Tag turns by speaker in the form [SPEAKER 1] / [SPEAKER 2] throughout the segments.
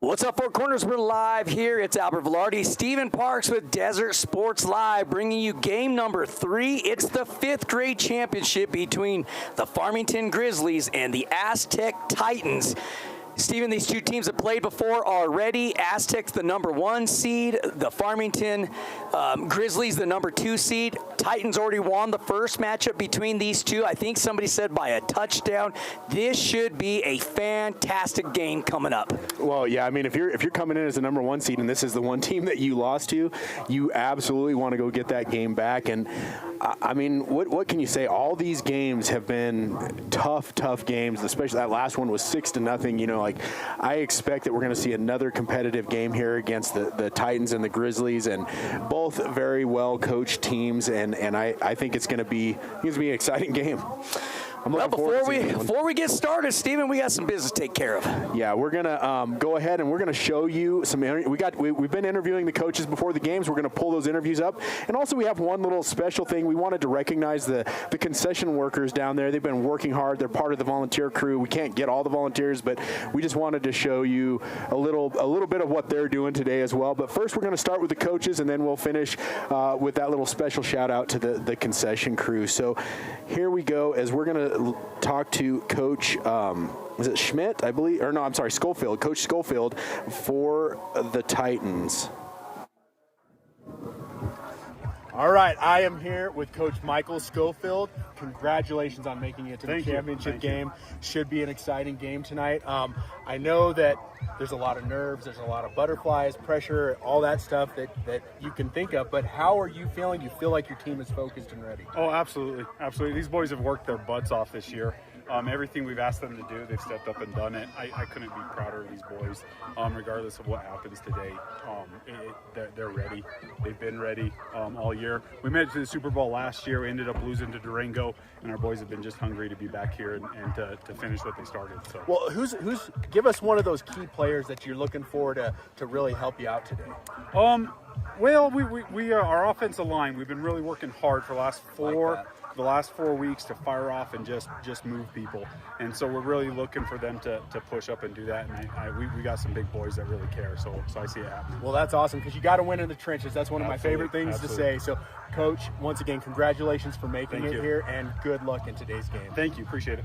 [SPEAKER 1] What's up, Four Corners? We're live here. It's Albert Velarde, Stephen Parks with Desert Sports Live, bringing you game number 3. It's the 5th grade championship between the Farmington Grizzlies and the Aztec Titans. Stephen, these two teams have played before already. Aztecs, the number 1 seed. The Farmington Grizzlies, the number 2 seed. Titans already won the first matchup between these two. I think somebody said by a touchdown. This should be a fantastic game coming up.
[SPEAKER 2] Well, yeah, I mean, if you're coming in as the number 1 seed and this is the one team that you lost to, you absolutely want to go get that game back. And I mean, what can you say? All these games have been tough games. Especially that last one was 6-0. You know, like I expect that we're going to see another competitive game here against the Titans and the Grizzlies, and both very well coached teams. And I think it's going to be an exciting game.
[SPEAKER 1] Well, before we get started, Stephen, we got some business to take care of.
[SPEAKER 2] Yeah, we're gonna go ahead and we're gonna show you some. We've been interviewing the coaches before the games. We're gonna pull those interviews up, and also we have one little special thing. We wanted to recognize the concession workers down there. They've been working hard. They're part of the volunteer crew. We can't get all the volunteers, but we just wanted to show you a little bit of what they're doing today as well. But first, we're gonna start with the coaches, and then we'll finish with that little special shout out to the concession crew. So here we go as we're gonna talk to Coach, is it Schmidt, I believe? Or no, I'm sorry, Schofield. Coach Schofield for the Titans.
[SPEAKER 3] All right, I am here with Coach Michael Schofield. Congratulations on making it to the championship game. Should be an exciting game tonight. I know that there's a lot of nerves, there's a lot of butterflies, pressure, all that stuff that you can think of, but how are you feeling? Do you feel like your team is focused and ready?
[SPEAKER 4] Oh, absolutely. Absolutely. These boys have worked their butts off this year. Everything we've asked them to do, they've stepped up and done it. I couldn't be prouder of these boys, regardless of what happens today. They're ready. They've been ready all year. We made it to the Super Bowl last year. We ended up losing to Durango, and our boys have been just hungry to be back here and to finish what they started. So.
[SPEAKER 3] Well, who's give us one of those key players that you're looking for to really help you out today?
[SPEAKER 4] Well, we our offensive line. We've been really working hard for the last 4 weeks to fire off and just move people, and so we're really looking for them to push up and do that. And we got some big boys that really care, so I see it happening.
[SPEAKER 3] Well, that's awesome because you got to win in the trenches. That's one of my favorite things to say. So, Coach, once again, congratulations for making it here, and good luck in today's game.
[SPEAKER 4] Thank you, appreciate it.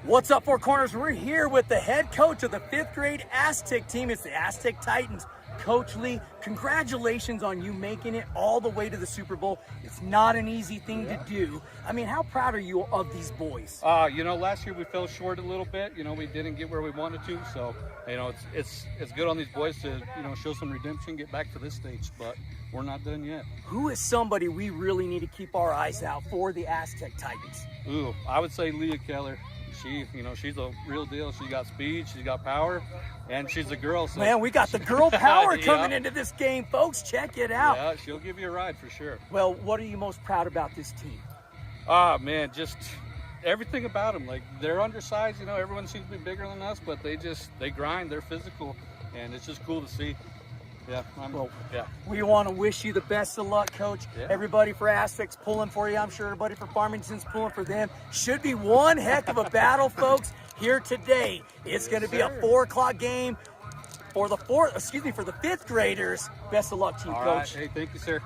[SPEAKER 1] What's up, Four Corners? We're here with the head coach of the 5th grade Aztec team. It's the Aztec Titans. Coach Lee, congratulations on you making it all the way to the Super Bowl. It's not an easy thing to do. I mean, how proud are you of these boys?
[SPEAKER 5] Last year we fell short a little bit. We didn't get where we wanted to. So, it's good on these boys to, show some redemption, get back to this stage. But we're not done yet.
[SPEAKER 1] Who is somebody we really need to keep our eyes out for the Aztec Titans?
[SPEAKER 5] Ooh, I would say Leah Keller. She's a real deal. She got speed, she's got power, and she's a girl. So.
[SPEAKER 1] Man, we got the girl power coming into this game, folks. Check it out.
[SPEAKER 5] Yeah, she'll give you a ride for sure.
[SPEAKER 1] Well, what are you most proud about this team?
[SPEAKER 5] Man, just everything about them. Like, they're undersized. Everyone seems to be bigger than us, but they grind. They're physical, and it's just cool to see. Yeah,
[SPEAKER 1] we want to wish you the best of luck, Coach. Yeah. Everybody for Aztecs pulling for you. I'm sure everybody for Farmington's pulling for them. Should be one heck of a battle, folks, here today. It's going to be a 4 o'clock game for the 5th graders. Best of luck to you,
[SPEAKER 5] All
[SPEAKER 1] Coach.
[SPEAKER 5] Right. Hey, thank you, sir.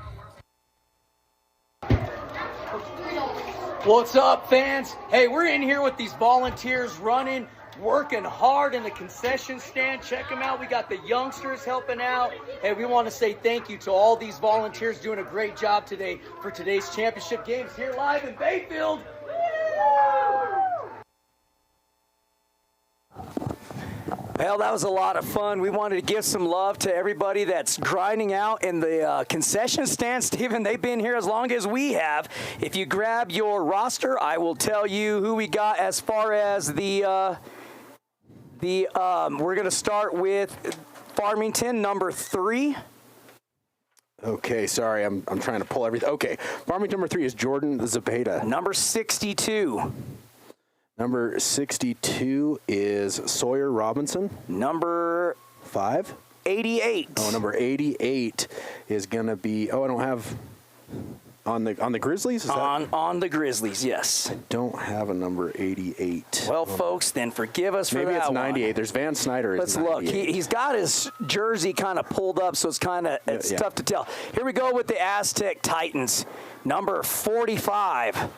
[SPEAKER 1] What's up, fans? Hey, we're in here with these volunteers running, working hard in the concession stand. Check them out. We got the youngsters helping out. Hey, we want to say thank you to all these volunteers doing a great job today for today's championship games here live in Bayfield. Well, that was a lot of fun. We wanted to give some love to everybody that's grinding out in the concession stand. Stephen, they've been here as long as we have. If you grab your roster, I will tell you who we got as far as we're going to start with Farmington, number 3.
[SPEAKER 2] Okay, sorry, I'm trying to pull everything. Okay, Farmington number 3 is Jordan Zapata.
[SPEAKER 1] Number 62.
[SPEAKER 2] Number 62 is Sawyer Robinson.
[SPEAKER 1] Number
[SPEAKER 2] 5?
[SPEAKER 1] 88.
[SPEAKER 2] Oh, number 88 is going to be, I don't have On the Grizzlies? Is
[SPEAKER 1] on the Grizzlies, yes.
[SPEAKER 2] I don't have a number 88.
[SPEAKER 1] Well, folks, then forgive us for that.
[SPEAKER 2] Maybe it's 98. There's Van Snyder.
[SPEAKER 1] Let's look. He's got his jersey kind of pulled up, so it's tough to tell. Here we go with the Aztec Titans, number 45.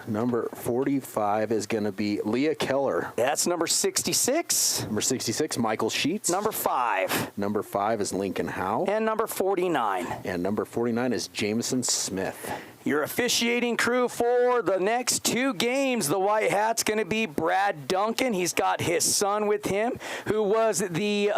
[SPEAKER 2] Number 45 is going to be Leah Keller.
[SPEAKER 1] That's number 66.
[SPEAKER 2] Number 66, Michael Sheets.
[SPEAKER 1] Number 5.
[SPEAKER 2] Number 5 is Lincoln Howe.
[SPEAKER 1] And number 49.
[SPEAKER 2] And number 49 is Jameson Smith.
[SPEAKER 1] Your officiating crew for the next 2 games, the White Hat's going to be Brad Duncan. He's got his son with him, who was the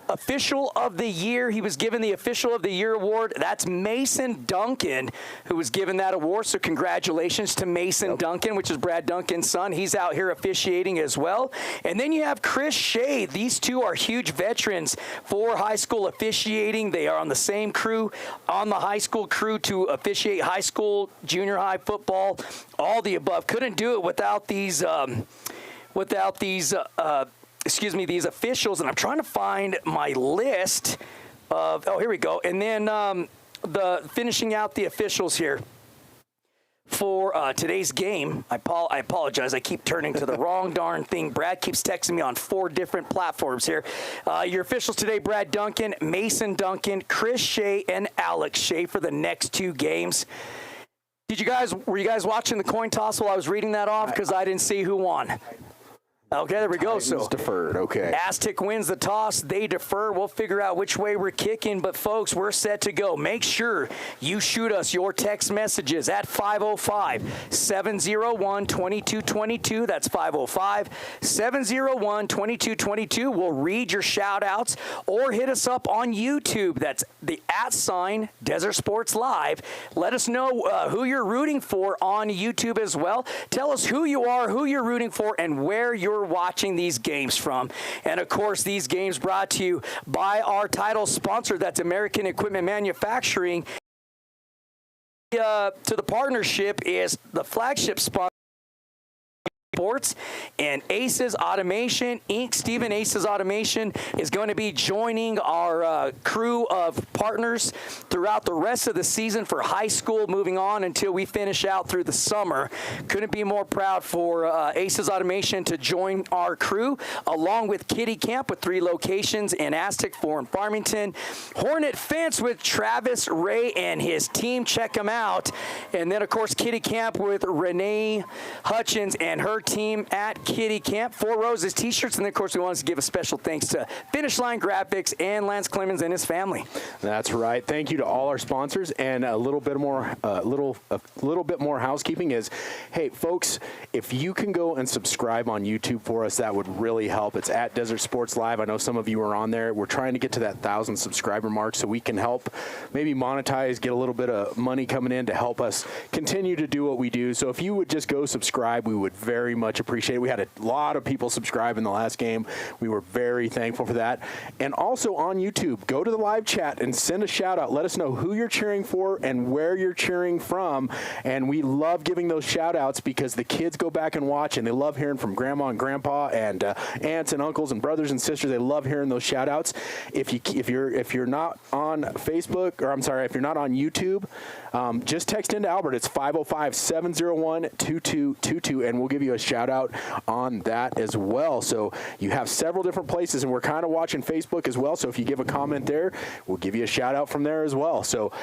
[SPEAKER 1] official of the year. He was given the official of the year award. That's Mason Duncan, who was given that award. So congratulations to Mason Duncan, which is Brad Duncan's son. He's out here officiating as well. And then you have Chris Shea. These two are huge veterans for high school officiating. They are on the same crew, on the high school crew to officiate high school, junior high football, all the above. Couldn't do it without these these officials, and I'm trying to find my list of, here we go. And then the finishing out the officials here for today's game. I apologize. I keep turning to the wrong darn thing. Brad keeps texting me on 4 different platforms here. Your officials today, Brad Duncan, Mason Duncan, Chris Shea, and Alex Shea for the next 2 games. Were you guys watching the coin toss while I was reading that off? Because I didn't see who won. Okay, there we go.
[SPEAKER 2] So deferred. Okay.
[SPEAKER 1] Aztec wins the toss. They defer. We'll figure out which way we're kicking. But, folks, we're set to go. Make sure you shoot us your text messages at 505-701-2222. That's 505-701-2222. We'll read your shout-outs, or hit us up on YouTube. That's the @ Desert Sports Live. Let us know who you're rooting for on YouTube as well. Tell us who you are, who you're rooting for, and where you're watching these games from. And of course, these games brought to you by our title sponsor, that's American Equipment Manufacturing. To the partnership is the flagship sponsor, Sports and Aces Automation Inc. Stephen Aces Automation is going to be joining our crew of partners throughout the rest of the season for high school, moving on until we finish out through the summer. Couldn't be more proud for Aces Automation to join our crew, along with Kitty Camp with 3 locations in Aztec, 4 in Farmington. Hornet Fence with Travis Ray and his team. Check them out. And then, of course, Kitty Camp with Renee Hutchins and her team at Kitty Camp. 4 Roses t-shirts. And then, of course, we want to give a special thanks to Finish Line Graphics and Lance Clemens and his family.
[SPEAKER 2] That's right. Thank you to all our sponsors. And a little bit more housekeeping is, hey, folks, if you can go and subscribe on YouTube for us, that would really help. It's at Desert Sports Live. I know some of you are on there. We're trying to get to that 1,000 subscriber mark so we can help maybe monetize, get a little bit of money coming in to help us continue to do what we do. So if you would just go subscribe, we would very much appreciate it. We had a lot of people subscribe in the last game. We were very thankful for that. And also on YouTube, go to the live chat and send a shout out. Let us know who you're cheering for and where you're cheering from. And we love giving those shout outs because the kids go back and watch, and they love hearing from grandma and grandpa and aunts and uncles and brothers and sisters. They love hearing those shout outs. If you're not on Facebook, or I'm sorry, if you're not on YouTube, just text into Albert. It's 505-701-2222, and we'll give you a shout out on that as well. So you have several different places, and we're kind of watching Facebook as well. So if you give a comment there, we'll give you a shout out from there as well. So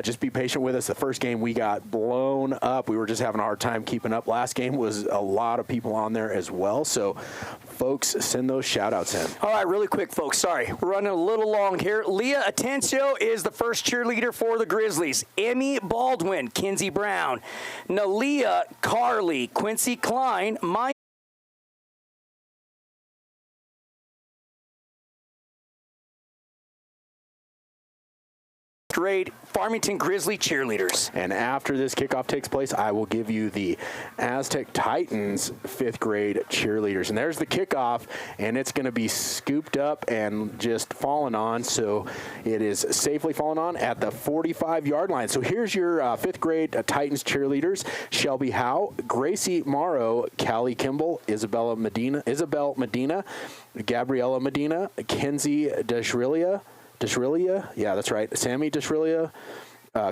[SPEAKER 2] just be patient with us. The first game we got blown up. We were just having a hard time keeping up. Last game was a lot of people on there as well. So folks, send those shout outs in.
[SPEAKER 1] All right, really quick, folks. Sorry, we're running a little long here. Leah Atencio is the first cheerleader for the Grizzlies. Emmy Baldwin, Kinsey Brown, Nalia Carly, Quincy Klein, grade Farmington Grizzly cheerleaders.
[SPEAKER 2] And after this kickoff takes place, I will give you the Aztec Titans 5th grade cheerleaders. And there's the kickoff, and it's going to be scooped up and just fallen on. So it is safely fallen on at the 45-yard line. So here's your 5th grade Titans cheerleaders: Shelby Howe, Gracie Morrow, Callie Kimball, Isabel Medina, Gabriella Medina, Kenzie Deshrilia, yeah, that's right, Sammy Deshrilia,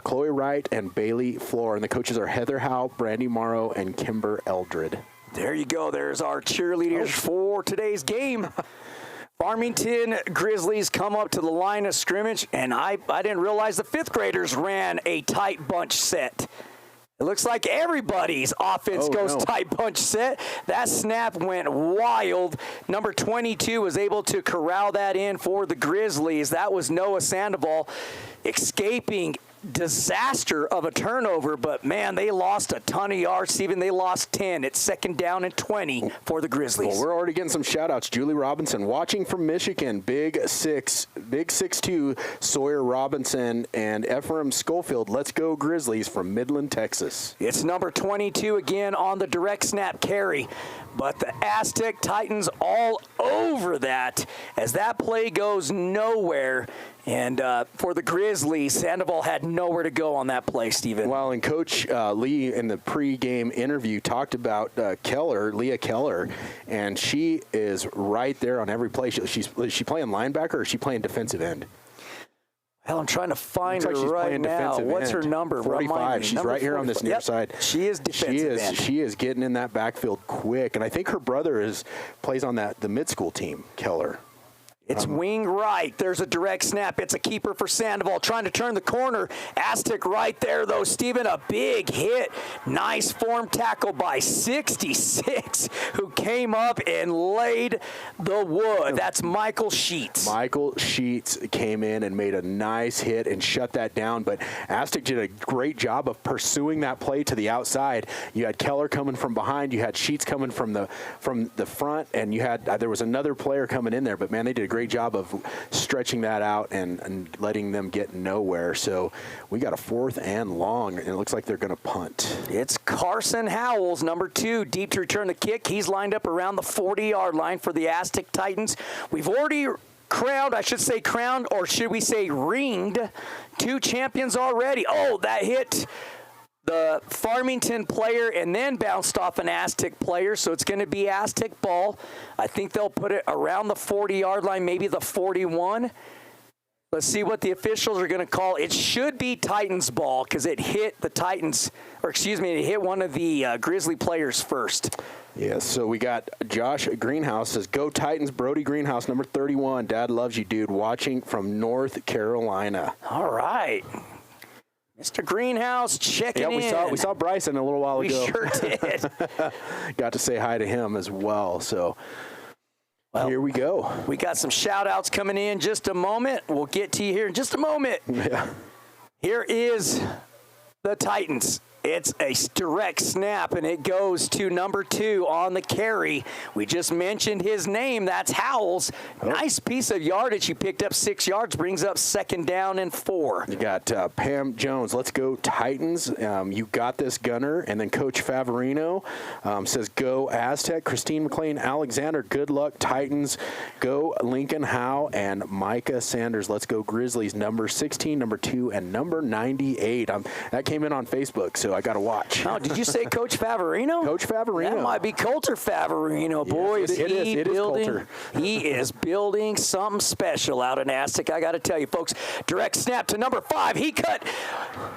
[SPEAKER 2] Chloe Wright and Bailey Floor. And the coaches are Heather Howe, Brandy Morrow, and Kimber Eldred.
[SPEAKER 1] There you go. There's our cheerleaders for today's game. Farmington Grizzlies come up to the line of scrimmage, and I didn't realize the fifth graders ran a tight bunch set. It looks like everybody's offense goes tight bunch set. That snap went wild. Number 22 was able to corral that in for the Grizzlies. That was Noah Sandoval escaping disaster of a turnover, but man, they lost a ton of yards. Stephen, they lost 10. It's 2nd down and 20 for the Grizzlies.
[SPEAKER 2] Well, we're already getting some shout outs. Julie Robinson watching from Michigan, big 6'2", Sawyer Robinson and Ephraim Schofield. Let's go Grizzlies from Midland, Texas.
[SPEAKER 1] It's number 22 again on the direct snap carry, but the Aztec Titans all over that as that play goes nowhere. And for the Grizzlies, Sandoval had nowhere to go on that play, Stephen.
[SPEAKER 2] Well, and Coach Lee in the pregame interview talked about Leah Keller, and she is right there on every play. Is she playing linebacker or is she playing defensive end?
[SPEAKER 1] Hell, I'm trying to find her
[SPEAKER 2] she's
[SPEAKER 1] right now. What's her number?
[SPEAKER 2] 45. She's right here on this near side.
[SPEAKER 1] She is defensive end.
[SPEAKER 2] She is getting in that backfield quick, and I think her brother plays on the mid-school team, Keller.
[SPEAKER 1] It's wing right. There's a direct snap. It's a keeper for Sandoval trying to turn the corner. Aztec right there, though. Stephen, a big hit. Nice form tackle by 66, who came up and laid the wood. That's Michael Sheets.
[SPEAKER 2] Michael Sheets came in and made a nice hit and shut that down, but Aztec did a great job of pursuing that play to the outside. You had Keller coming from behind. You had Sheets coming from the front, and you had there was another player coming in there, but, man, they did a great job of stretching that out and letting them get nowhere. So we got a 4th and long, and it looks like they're going to punt.
[SPEAKER 1] It's Carson Howells, number 2, deep to return the kick. He's lined up around the 40-yard line for the Aztec Titans. We've already crowned, or should we say ringed, 2 champions already. Oh, that hit the Farmington player and then bounced off an Aztec player, so it's going to be Aztec ball. I think they'll put it around the 40-yard line, maybe the 41. Let's see what the officials are going to call. It should be Titans ball because it hit the Titans, it hit one of the Grizzly players first.
[SPEAKER 2] Yeah, so we got Josh Greenhouse says, "Go Titans." Brody Greenhouse, number 31. Dad loves you, dude. Watching from North Carolina.
[SPEAKER 1] All right. Mr. Greenhouse checking in.
[SPEAKER 2] We saw Bryson a little while ago.
[SPEAKER 1] We sure did.
[SPEAKER 2] Got to say hi to him as well. So here we go.
[SPEAKER 1] We got some shout-outs coming in just a moment. We'll get to you here in just a moment.
[SPEAKER 2] Yeah.
[SPEAKER 1] Here is the Titans. It's a direct snap, and it goes to number 2 on the carry. We just mentioned his name. That's Howells. Nice piece of yardage. He picked up 6 yards, brings up 2nd down and 4.
[SPEAKER 2] You got Pam Jones. Let's go Titans. You got this, Gunner. And then Coach Favorino says, "Go Aztec." Christine McLean Alexander, "Good luck, Titans." Go Lincoln Howe and Micah Sanders. Let's go Grizzlies. Number 16, number 2, and number 98. That came in on Facebook, so I got to watch.
[SPEAKER 1] Oh, did you say Coach Favorino?
[SPEAKER 2] Coach Favorino.
[SPEAKER 1] That might be Coulter Favorino. Boy,
[SPEAKER 2] yes, it is Coulter.
[SPEAKER 1] He is building something special out in Aztec. I got to tell you, folks. Direct snap to number 5. He cut.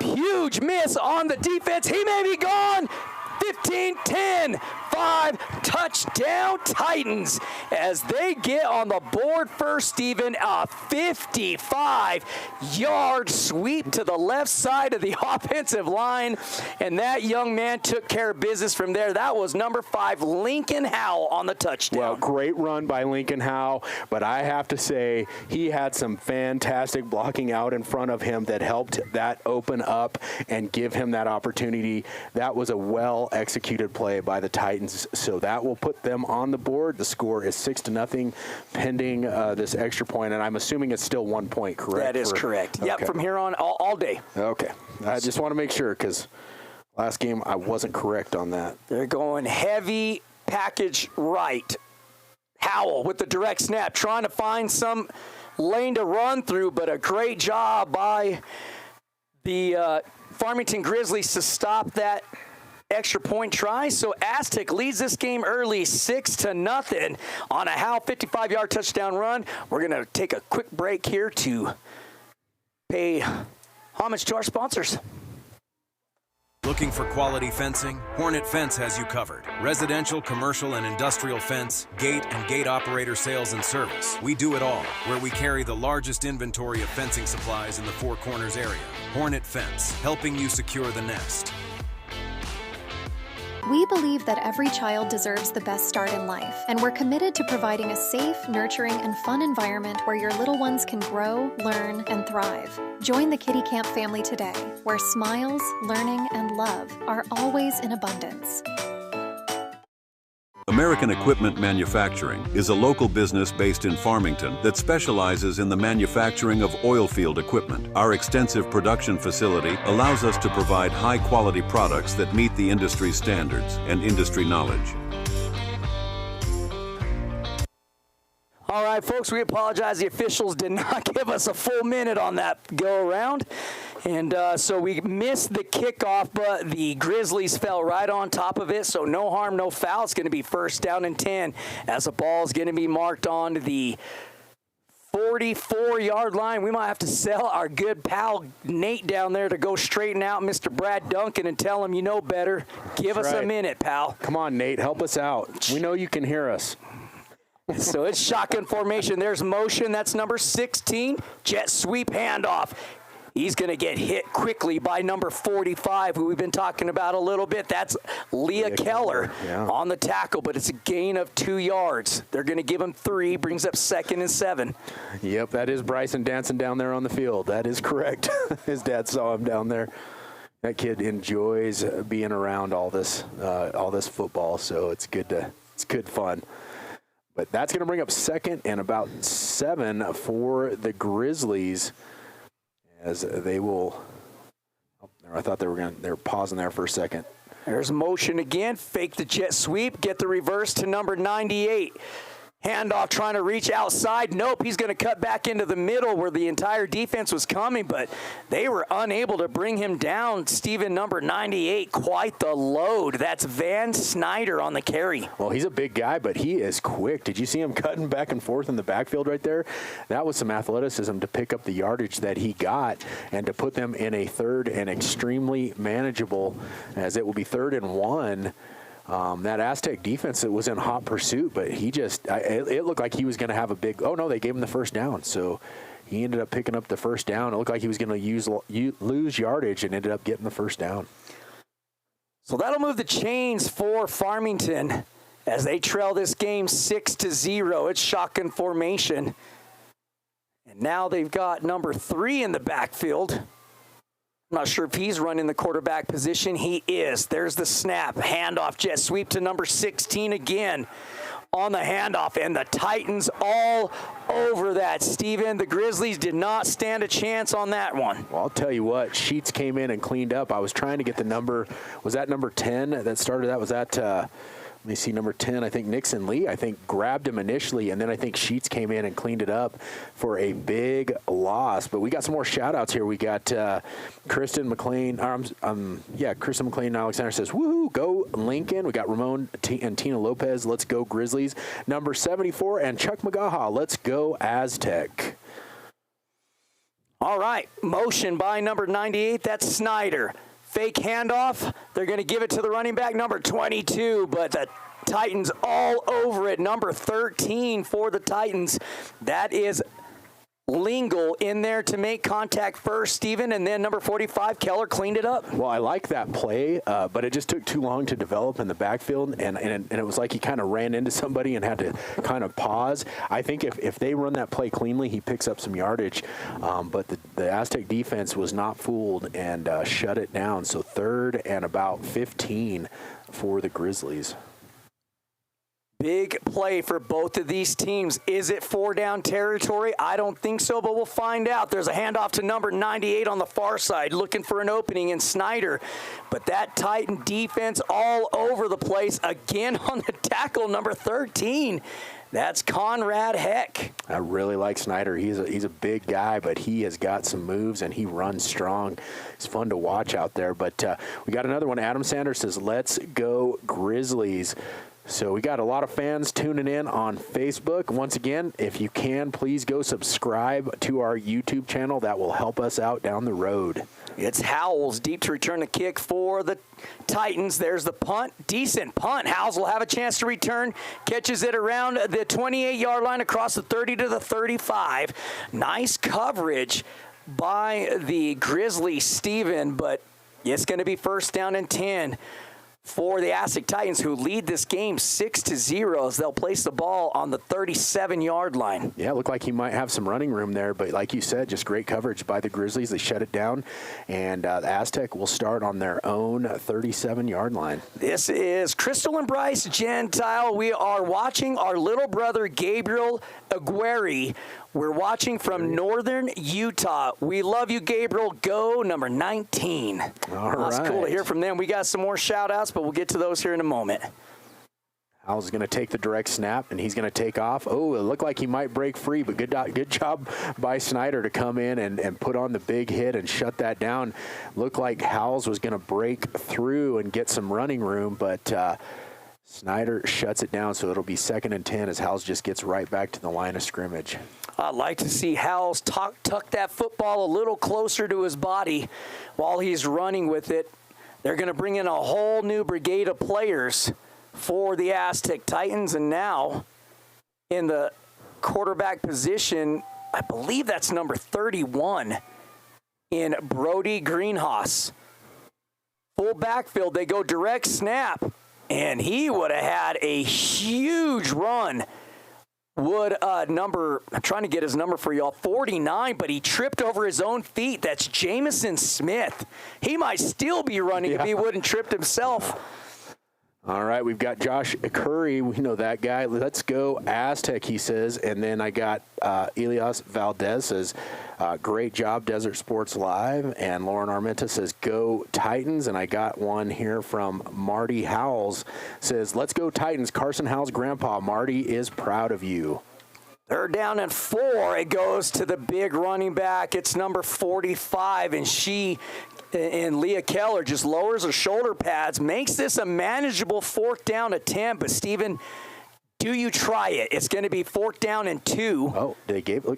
[SPEAKER 1] Huge miss on the defense. He may be gone. 15-10, 5, touchdown Titans as they get on the board first, Stephen. A 55-yard sweep to the left side of the offensive line, and that young man took care of business from there. That was number 5, Lincoln Howe, on the touchdown.
[SPEAKER 2] Well, great run by Lincoln Howe, but I have to say he had some fantastic blocking out in front of him that helped that open up and give him that opportunity. That was a well-executed play by the Titans, so that will put them on the board. The score is 6-0 pending this extra point, and I'm assuming it's still 1 point, correct?
[SPEAKER 1] That is correct.
[SPEAKER 2] Okay.
[SPEAKER 1] Yep, from here on all day.
[SPEAKER 2] Okay. I just want to make sure because last game I wasn't correct on that.
[SPEAKER 1] They're going heavy package right. Howell with the direct snap, trying to find some lane to run through, but a great job by the Farmington Grizzlies to stop that extra point try. So Aztec leads this game early 6-0 on a Howell 55-yard touchdown run. We're going to take a quick break here to pay Homage to our sponsors.
[SPEAKER 6] Looking for quality fencing? Hornet Fence has you covered. Residential, commercial, and industrial fence, gate, and gate operator sales and service. We do it all, where we carry the largest inventory of fencing supplies in the Four Corners area. Hornet Fence, helping you secure the nest.
[SPEAKER 7] We believe that every child deserves the best start in life, and we're committed to providing a safe, nurturing, and fun environment where your little ones can grow, learn, and thrive. Join the Kitty Camp family today, where smiles, learning, and love are always in abundance.
[SPEAKER 8] American Equipment Manufacturing is a local business based in Farmington that specializes in the manufacturing of oil field equipment. Our extensive production facility allows us to provide high-quality products that meet the industry standards and industry knowledge.
[SPEAKER 1] All right, folks, we apologize. The officials did not give us a full minute on that go-around. And so we missed the kickoff, but the Grizzlies fell right on top of it, so no harm, no foul. It's going to be 1st down and 10 as the ball is going to be marked on the 44-yard line. We might have to sell our good pal Nate down there to go straighten out Mr. Brad Duncan and tell him you know better. Give us a minute, pal.
[SPEAKER 2] Come on, Nate, help us out. We know you can hear us.
[SPEAKER 1] So it's shotgun formation. There's motion. That's number 16. Jet sweep handoff. He's going to get hit quickly by number 45, who we've been talking about a little bit. That's Leah Keller on the tackle, but it's a gain of 2 yards. They're going to give him 3, brings up 2nd and 7.
[SPEAKER 2] Yep, that is Bryson dancing down there on the field. That is correct. His dad saw him down there. That kid enjoys being around all this football, so it's good fun. But that's going to bring up 2nd and about 7 for the Grizzlies. As they will, I thought they were pausing there for a second.
[SPEAKER 1] There's motion again. Fake the jet sweep. Get the reverse to number 98. Handoff trying to reach outside. Nope, he's going to cut back into the middle where the entire defense was coming, but they were unable to bring him down. Steven, number 98, quite the load. That's Van Snyder on the carry.
[SPEAKER 2] Well, he's a big guy, but he is quick. Did you see him cutting back and forth in the backfield right there? That was some athleticism to pick up the yardage that he got and to put them in a 3rd and extremely manageable, as it will be 3rd and 1. That Aztec defense, it was in hot pursuit, but it looked like he was going to have a big, oh no, they gave him the 1st down. So he ended up picking up the 1st down. It looked like he was going to lose yardage and ended up getting the 1st down.
[SPEAKER 1] So that'll move the chains for Farmington as they trail this game 6-0. It's shotgun formation. And now they've got number 3 in the backfield. I'm not sure if he's running the quarterback position. He is. There's the snap. Handoff, jet sweep to number 16 again on the handoff. And the Titans all over that, Steven. The Grizzlies did not stand a chance on that one.
[SPEAKER 2] Well, I'll tell you what. Sheets came in and cleaned up. I was trying to get the number. Was that number 10 that started that? Was that let me see, number 10, I think Nixon Lee, grabbed him initially, and then I think Sheets came in and cleaned it up for a big loss. But we got some more shout-outs here. We got Kristen McLean, Kristen McLean Alexander says, woohoo, go Lincoln. We got Ramon and Tina Lopez, let's go Grizzlies. Number 74, and Chuck McGaha, let's go Aztec.
[SPEAKER 1] All right, motion by number 98, that's Snyder. Fake handoff. They're going to give it to the running back, number 22, but the Titans all over it. Number 13 for the Titans. That is Lingle in there to make contact first, Steven, and then number 45, Keller cleaned it up.
[SPEAKER 2] Well, I like that play, but it just took too long to develop in the backfield, and it was like he kind of ran into somebody and had to kind of pause. I think if they run that play cleanly, he picks up some yardage, but the Aztec defense was not fooled and shut it down. So 3rd and about 15 for the Grizzlies.
[SPEAKER 1] Big play for both of these teams. Is it 4-down territory? I don't think so, but we'll find out. There's a handoff to number 98 on the far side, looking for an opening in Snyder. But that Titan defense all over the place. Again on the tackle, number 13. That's Conrad Heck.
[SPEAKER 2] I really like Snyder. He's a big guy, but he has got some moves, and he runs strong. It's fun to watch out there. But we got another one. Adam Sanders says, let's go Grizzlies. So we got a lot of fans tuning in on Facebook. Once again, if you can, please go subscribe to our YouTube channel. That will help us out down the road.
[SPEAKER 1] It's Howells deep to return the kick for the Titans. There's the punt. Decent punt. Howells will have a chance to return. Catches it around the 28-yard line across the 30 to the 35. Nice coverage by the Grizzlies, Steven, but it's going to be first down and 10 for the Aztec Titans, who lead this game 6-0 as they'll place the ball on the 37-yard line.
[SPEAKER 2] Yeah, it looked like he might have some running room there, but like you said, just great coverage by the Grizzlies. They shut it down, and the Aztec will start on their own 37-yard line.
[SPEAKER 1] This is Crystal and Bryce Gentile. We are watching our little brother, Gabriel Aguirre. We're watching from northern Utah. We love you, Gabriel. Go number 19.
[SPEAKER 2] All right.
[SPEAKER 1] That's cool to hear from them. We got some more shout-outs, but we'll get to those here in a moment.
[SPEAKER 2] Howell's going to take the direct snap, and he's going to take off. Oh, it looked like he might break free, but good job by Snyder to come in and put on the big hit and shut that down. Looked like Howells was going to break through and get some running room, but Snyder shuts it down, so it'll be 2nd and 10 as Howells just gets right back to the line of scrimmage.
[SPEAKER 1] I'd like to see Howells tuck that football a little closer to his body while he's running with it. They're going to bring in a whole new brigade of players for the Aztec Titans, and now in the quarterback position, I believe that's number 31 in Brody Greenhouse. Full backfield, they go direct snap, and he would have had a huge run. I'm trying to get his number for y'all, 49, but he tripped over his own feet. That's Jamison Smith. He might still be running if he wouldn't tripped himself.
[SPEAKER 2] All right, we've got Josh Curry. We know that guy. Let's go Aztec, he says. And then I got Elias Valdez says, great job, Desert Sports Live. And Lauren Armenta says, go Titans. And I got one here from Marty Howells. Says, let's go Titans. Carson Howell's grandpa, Marty, is proud of you.
[SPEAKER 1] They're down at 4. It goes to the big running back. It's number 45, and Leah Keller just lowers her shoulder pads, makes this a manageable 4th down attempt. But, Steven, do you try it? It's going to be 4th down and 2.
[SPEAKER 2] Oh, they gave it.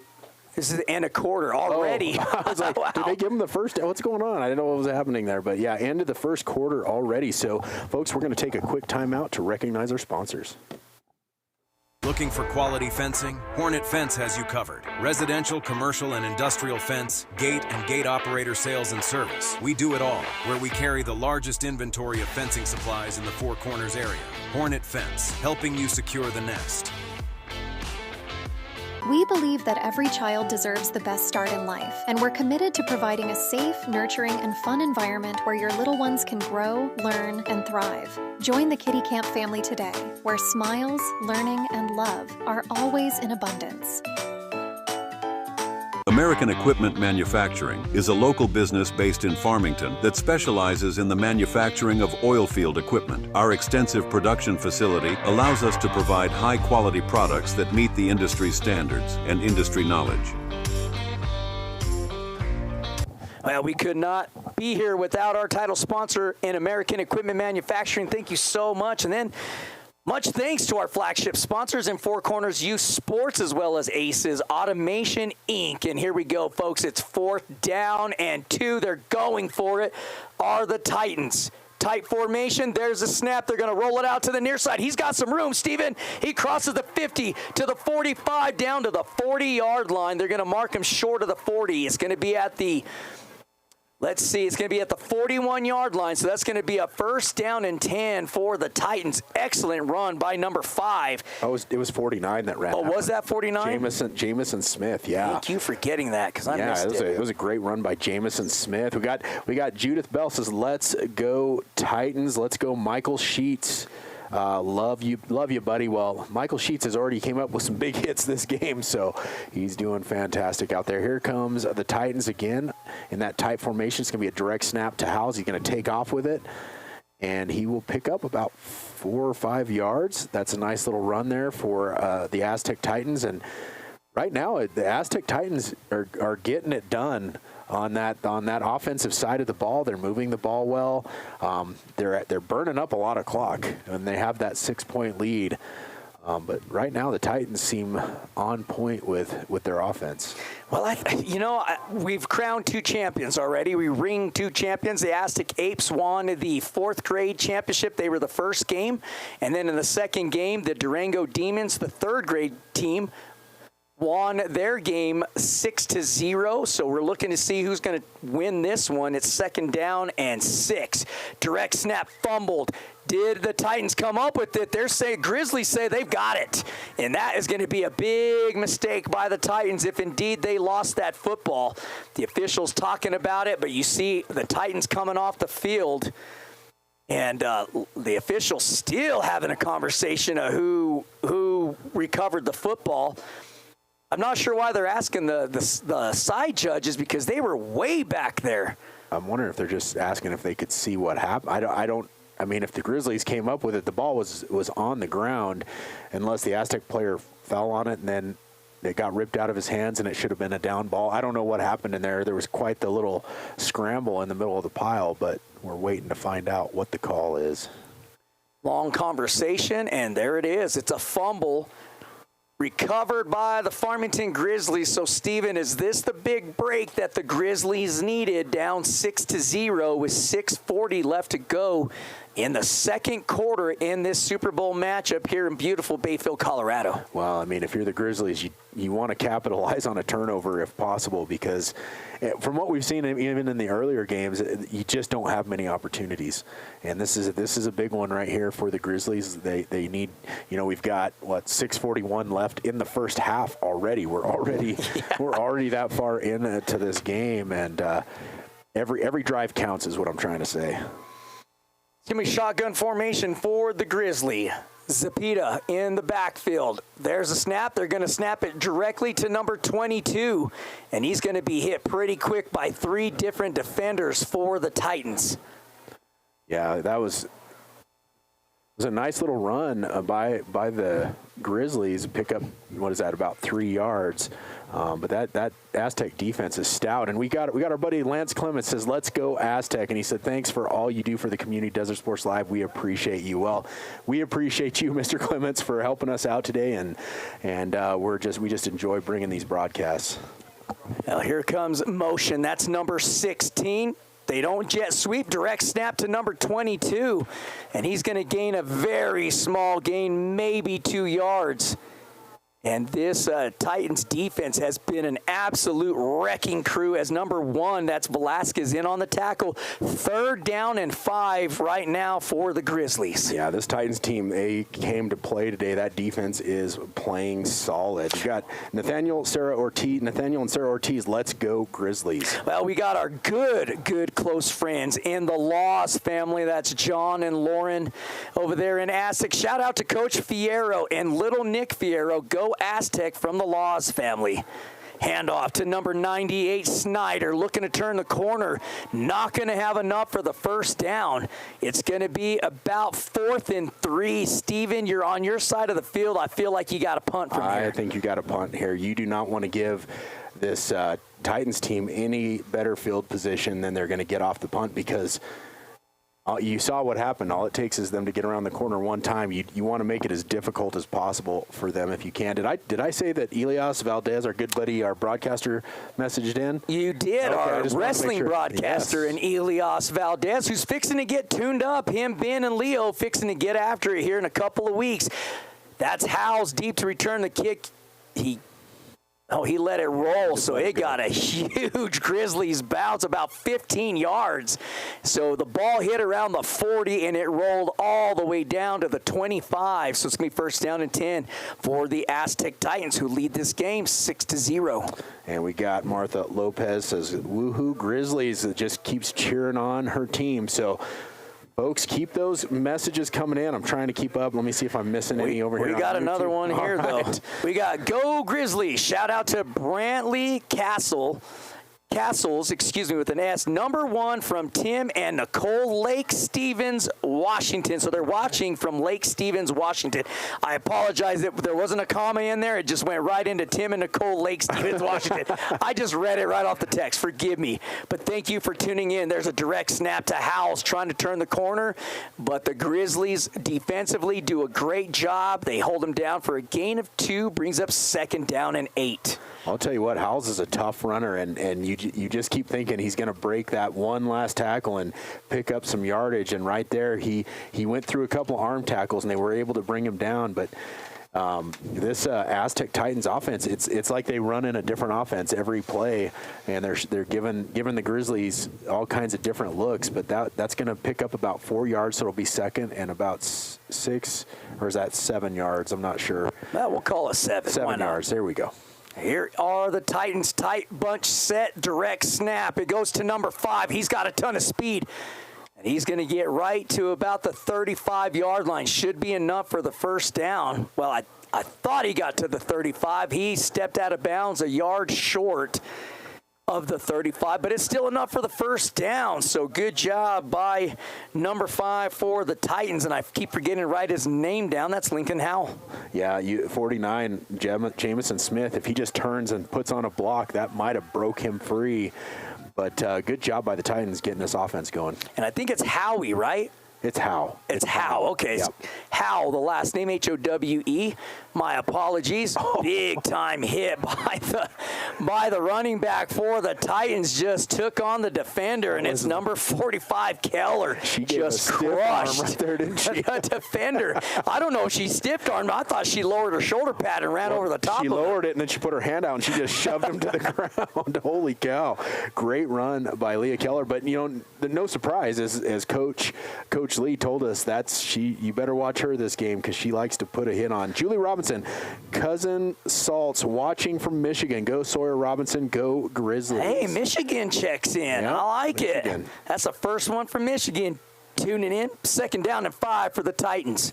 [SPEAKER 1] This is the end of quarter already.
[SPEAKER 2] Oh, I was like, wow. Did they give him the first? What's going on? I didn't know what was happening there. But, yeah, end of the first quarter already. So, folks, we're going to take a quick timeout to recognize our sponsors.
[SPEAKER 6] Looking for quality fencing? Hornet Fence has you covered. Residential, commercial, and industrial fence, gate, and gate operator sales and service. We do it all, where we carry the largest inventory of fencing supplies in the Four Corners area. Hornet Fence, helping you secure the nest.
[SPEAKER 7] We believe that every child deserves the best start in life, and we're committed to providing a safe, nurturing, and fun environment where your little ones can grow, learn, and thrive. Join the Kitty Camp family today, where smiles, learning, and love are always in abundance.
[SPEAKER 8] American Equipment Manufacturing is a local business based in Farmington that specializes in the manufacturing of oil field equipment. Our extensive production facility allows us to provide high-quality products that meet the industry standards and industry knowledge.
[SPEAKER 1] Well, we could not be here without our title sponsor in American Equipment Manufacturing. Thank you so much. And then much thanks to our flagship sponsors in Four Corners Youth Sports, as well as Aces Automation, Inc. And here we go, folks. It's 4th down and 2. They're going for it, are the Titans. Tight formation. There's a snap. They're going to roll it out to the near side. He's got some room, Steven. He crosses the 50 to the 45, down to the 40-yard line. They're going to mark him short of the 40. It's going to be at the... Let's see, it's going to be at the 41-yard line, so that's going to be a 1st down and 10 for the Titans. Excellent run by number 5.
[SPEAKER 2] Oh, it was 49 that ran.
[SPEAKER 1] Oh, was that 49?
[SPEAKER 2] Jamison Smith, yeah.
[SPEAKER 1] Thank you for getting that, because I missed it.
[SPEAKER 2] It was a great run by Jamison Smith. We got Judith Bell says, let's go Titans. Let's go Michael Sheets. Love you, buddy. Well, Michael Sheets has already came up with some big hits this game, so he's doing fantastic out there. Here comes the Titans again in that tight formation. It's going to be a direct snap to Howells. He's going to take off with it, and he will pick up about 4 or 5 yards. That's a nice little run there for the Aztec Titans, and right now, the Aztec Titans are getting it done on that offensive side of the ball. They're moving the ball well. They're burning up a lot of clock, and they have that 6-point lead. But right now, the Titans seem on point with their offense.
[SPEAKER 1] Well, we've crowned 2 champions already. We ring 2 champions. The Aztec Apes won the 4th grade championship. They were the first game. And then in the second game, the Durango Demons, the 3rd grade team, won their game 6-0. So we're looking to see who's going to win this one. It's 2nd down and 6. Direct snap fumbled. Did the Titans come up with it? Grizzlies say they've got it. And that is going to be a big mistake by the Titans if indeed they lost that football. The officials talking about it, but you see the Titans coming off the field, and the officials still having a conversation of who recovered the football. I'm not sure why they're asking the side judges, because they were way back there.
[SPEAKER 2] I'm wondering if they're just asking if they could see what happened. I mean, if the Grizzlies came up with it, the ball was on the ground, unless the Aztec player fell on it and then it got ripped out of his hands and it should have been a down ball. I don't know what happened in there. There was quite the little scramble in the middle of the pile, but we're waiting to find out what the call is.
[SPEAKER 1] Long conversation, and there it is. It's a fumble recovered by the Farmington Grizzlies. So, Steven, is this the big break that the Grizzlies needed, down 6-0 with 6:40 left to go in the second quarter in this Super Bowl matchup here in beautiful Bayfield, Colorado?
[SPEAKER 2] Well, I mean, if you're the Grizzlies, you want to capitalize on a turnover if possible, because from what we've seen even in the earlier games, you just don't have many opportunities. And this is a big one right here for the Grizzlies. They need, we've got 6:41 left in the first half already. We're already that far into this game, and every drive counts is what I'm trying to say.
[SPEAKER 1] Give me shotgun formation for the Grizzly. Zapita in the backfield. There's a snap. They're going to snap it directly to number 22, and he's going to be hit pretty quick by 3 different defenders for the Titans.
[SPEAKER 2] Yeah, that was a nice little run by the Grizzlies. Pick up, about 3 yards. But that Aztec defense is stout, and we got our buddy Lance Clements says, "Let's go Aztec," and he said, "Thanks for all you do for the community, Desert Sports Live. We appreciate you." Well, we appreciate you, Mr. Clements, for helping us out today, and we just enjoy bringing these broadcasts.
[SPEAKER 1] Well, here comes motion. That's number 16. They don't jet sweep, direct snap to number 22, and he's going to gain a very small gain, maybe 2 yards. And this Titans defense has been an absolute wrecking crew as number 1, that's Velasquez, in on the tackle. 3rd down and 5 right now for the Grizzlies.
[SPEAKER 2] Yeah, this Titans team, they came to play today. That defense is playing solid. You got Nathaniel and Sarah Ortiz. Let's go Grizzlies.
[SPEAKER 1] Well, we got our good close friends in the Laws family. That's John and Lauren over there in Aztec. Shout out to Coach Fierro and little Nick Fierro. Go Aztec from the Laws family. Handoff to number 98, Snyder, looking to turn the corner. Not going to have enough for the first down. It's going to be about 4th and 3. Steven, you're on your side of the field. I feel like you got a punt from here.
[SPEAKER 2] I think you got a punt here. You do not want to give this Titans team any better field position than they're going to get off the punt, because you saw what happened. All it takes is them to get around the corner one time. You want to make it as difficult as possible for them if you can. Did I say that Elias Valdez, our good buddy, our broadcaster, messaged in?
[SPEAKER 1] You did. Okay, our wrestling broadcaster, and Elias Valdez, who's fixing to get tuned up. Him, Ben, and Leo fixing to get after it here in a couple of weeks. That's Howell's deep to return the kick. He let it roll, so it got a huge Grizzlies bounce, about 15 yards. So the ball hit around the 40, and it rolled all the way down to the 25. So it's going to be 1st down and 10 for the Aztec Titans, who lead this game 6-0.
[SPEAKER 2] And we got Martha Lopez says, "Woohoo, Grizzlies." It just keeps cheering on her team. So, folks, keep those messages coming in. I'm trying to keep up. Let me see if I'm missing any over here.
[SPEAKER 1] We got another one here, though. We got Go Grizzlies. Shout out to Brantley Castle Castles, with an S, number 1 from Tim and Nicole, Lake Stevens, Washington. So they're watching from Lake Stevens, Washington. I apologize if there wasn't a comma in there. It just went right into Tim and Nicole, Lake Stevens, Washington. I just read it right off the text. Forgive me. But thank you for tuning in. There's a direct snap to Howells trying to turn the corner, but the Grizzlies defensively do a great job. They hold them down for a gain of 2, brings up 2nd down and 8.
[SPEAKER 2] I'll tell you what, Howells is a tough runner, and you just keep thinking he's going to break that one last tackle and pick up some yardage. And right there, he went through a couple arm tackles, and they were able to bring him down. But this Aztec Titans offense, it's like they run in a different offense every play, and they're giving the Grizzlies all kinds of different looks. But that's going to pick up about 4 yards, so it'll be 2nd and about 6, or is that 7 yards? I'm not sure.
[SPEAKER 1] Well, we'll call it 7.
[SPEAKER 2] 7 yards. There we go.
[SPEAKER 1] Here are the Titans. Tight bunch set, direct snap. It goes to number 5. He's got a ton of speed. And he's going to get right to about the 35-yard line. Should be enough for the first down. Well, I thought he got to the 35. He stepped out of bounds a yard short of the 35, but it's still enough for the first down. So good job by number 5 for the Titans, and I keep forgetting to write his name down. That's Lincoln Howell.
[SPEAKER 2] Yeah, 49, Jamison Smith, if he just turns and puts on a block, that might have broke him free. But good job by the Titans getting this offense going.
[SPEAKER 1] And I think it's Howie, right?
[SPEAKER 2] It's Howe.
[SPEAKER 1] It's Howe. Okay.
[SPEAKER 2] Yep.
[SPEAKER 1] Howe, the last name, Howe. My apologies. Big time hit by the running back for the Titans. Just took on the defender, and it's number 45, Keller.
[SPEAKER 2] She
[SPEAKER 1] just crushed right there, didn't she? The defender. I don't know if she stiffed armed. I thought she lowered her shoulder pad and ran over the top of it.
[SPEAKER 2] She lowered it, and then she put her hand out, and she just shoved him to the ground. Holy cow. Great run by Leah Keller. But, no surprise, as Coach Lee told us, you better watch her this game because she likes to put a hit on. Julie Robinson, Cousin Salts, watching from Michigan. Go Sawyer Robinson, go Grizzlies.
[SPEAKER 1] Hey, Michigan checks in.
[SPEAKER 2] Yep,
[SPEAKER 1] I like
[SPEAKER 2] Michigan.
[SPEAKER 1] it. That's the first one from Michigan. Tuning in. 2nd down and 5 for the Titans.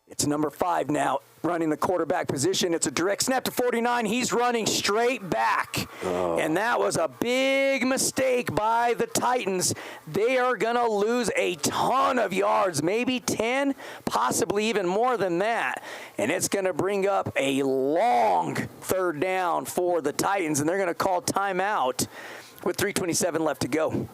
[SPEAKER 1] It's number 5 now, running the quarterback position. It's a direct snap to 49. He's running straight back. Oh. And that was a big mistake by the Titans. They are going to lose a ton of yards, maybe 10, possibly even more than that. And it's going to bring up a long 3rd down for the Titans, and they're going to call timeout with 3:27 left to go.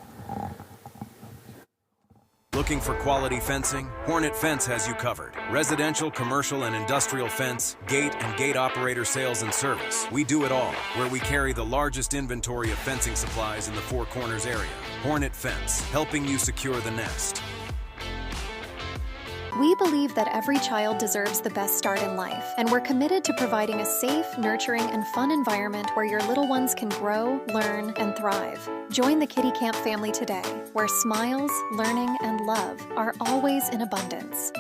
[SPEAKER 6] Looking for quality fencing? Hornet Fence has you covered. Residential, commercial, and industrial fence, gate, and gate operator sales and service. We do it all, where we carry the largest inventory of fencing supplies in the Four Corners area. Hornet Fence, helping you secure the nest.
[SPEAKER 7] We believe that every child deserves the best start in life, and we're committed to providing a safe, nurturing, and fun environment where your little ones can grow, learn, and thrive. Join the Kitty Camp family today, where smiles, learning, and love are always in abundance.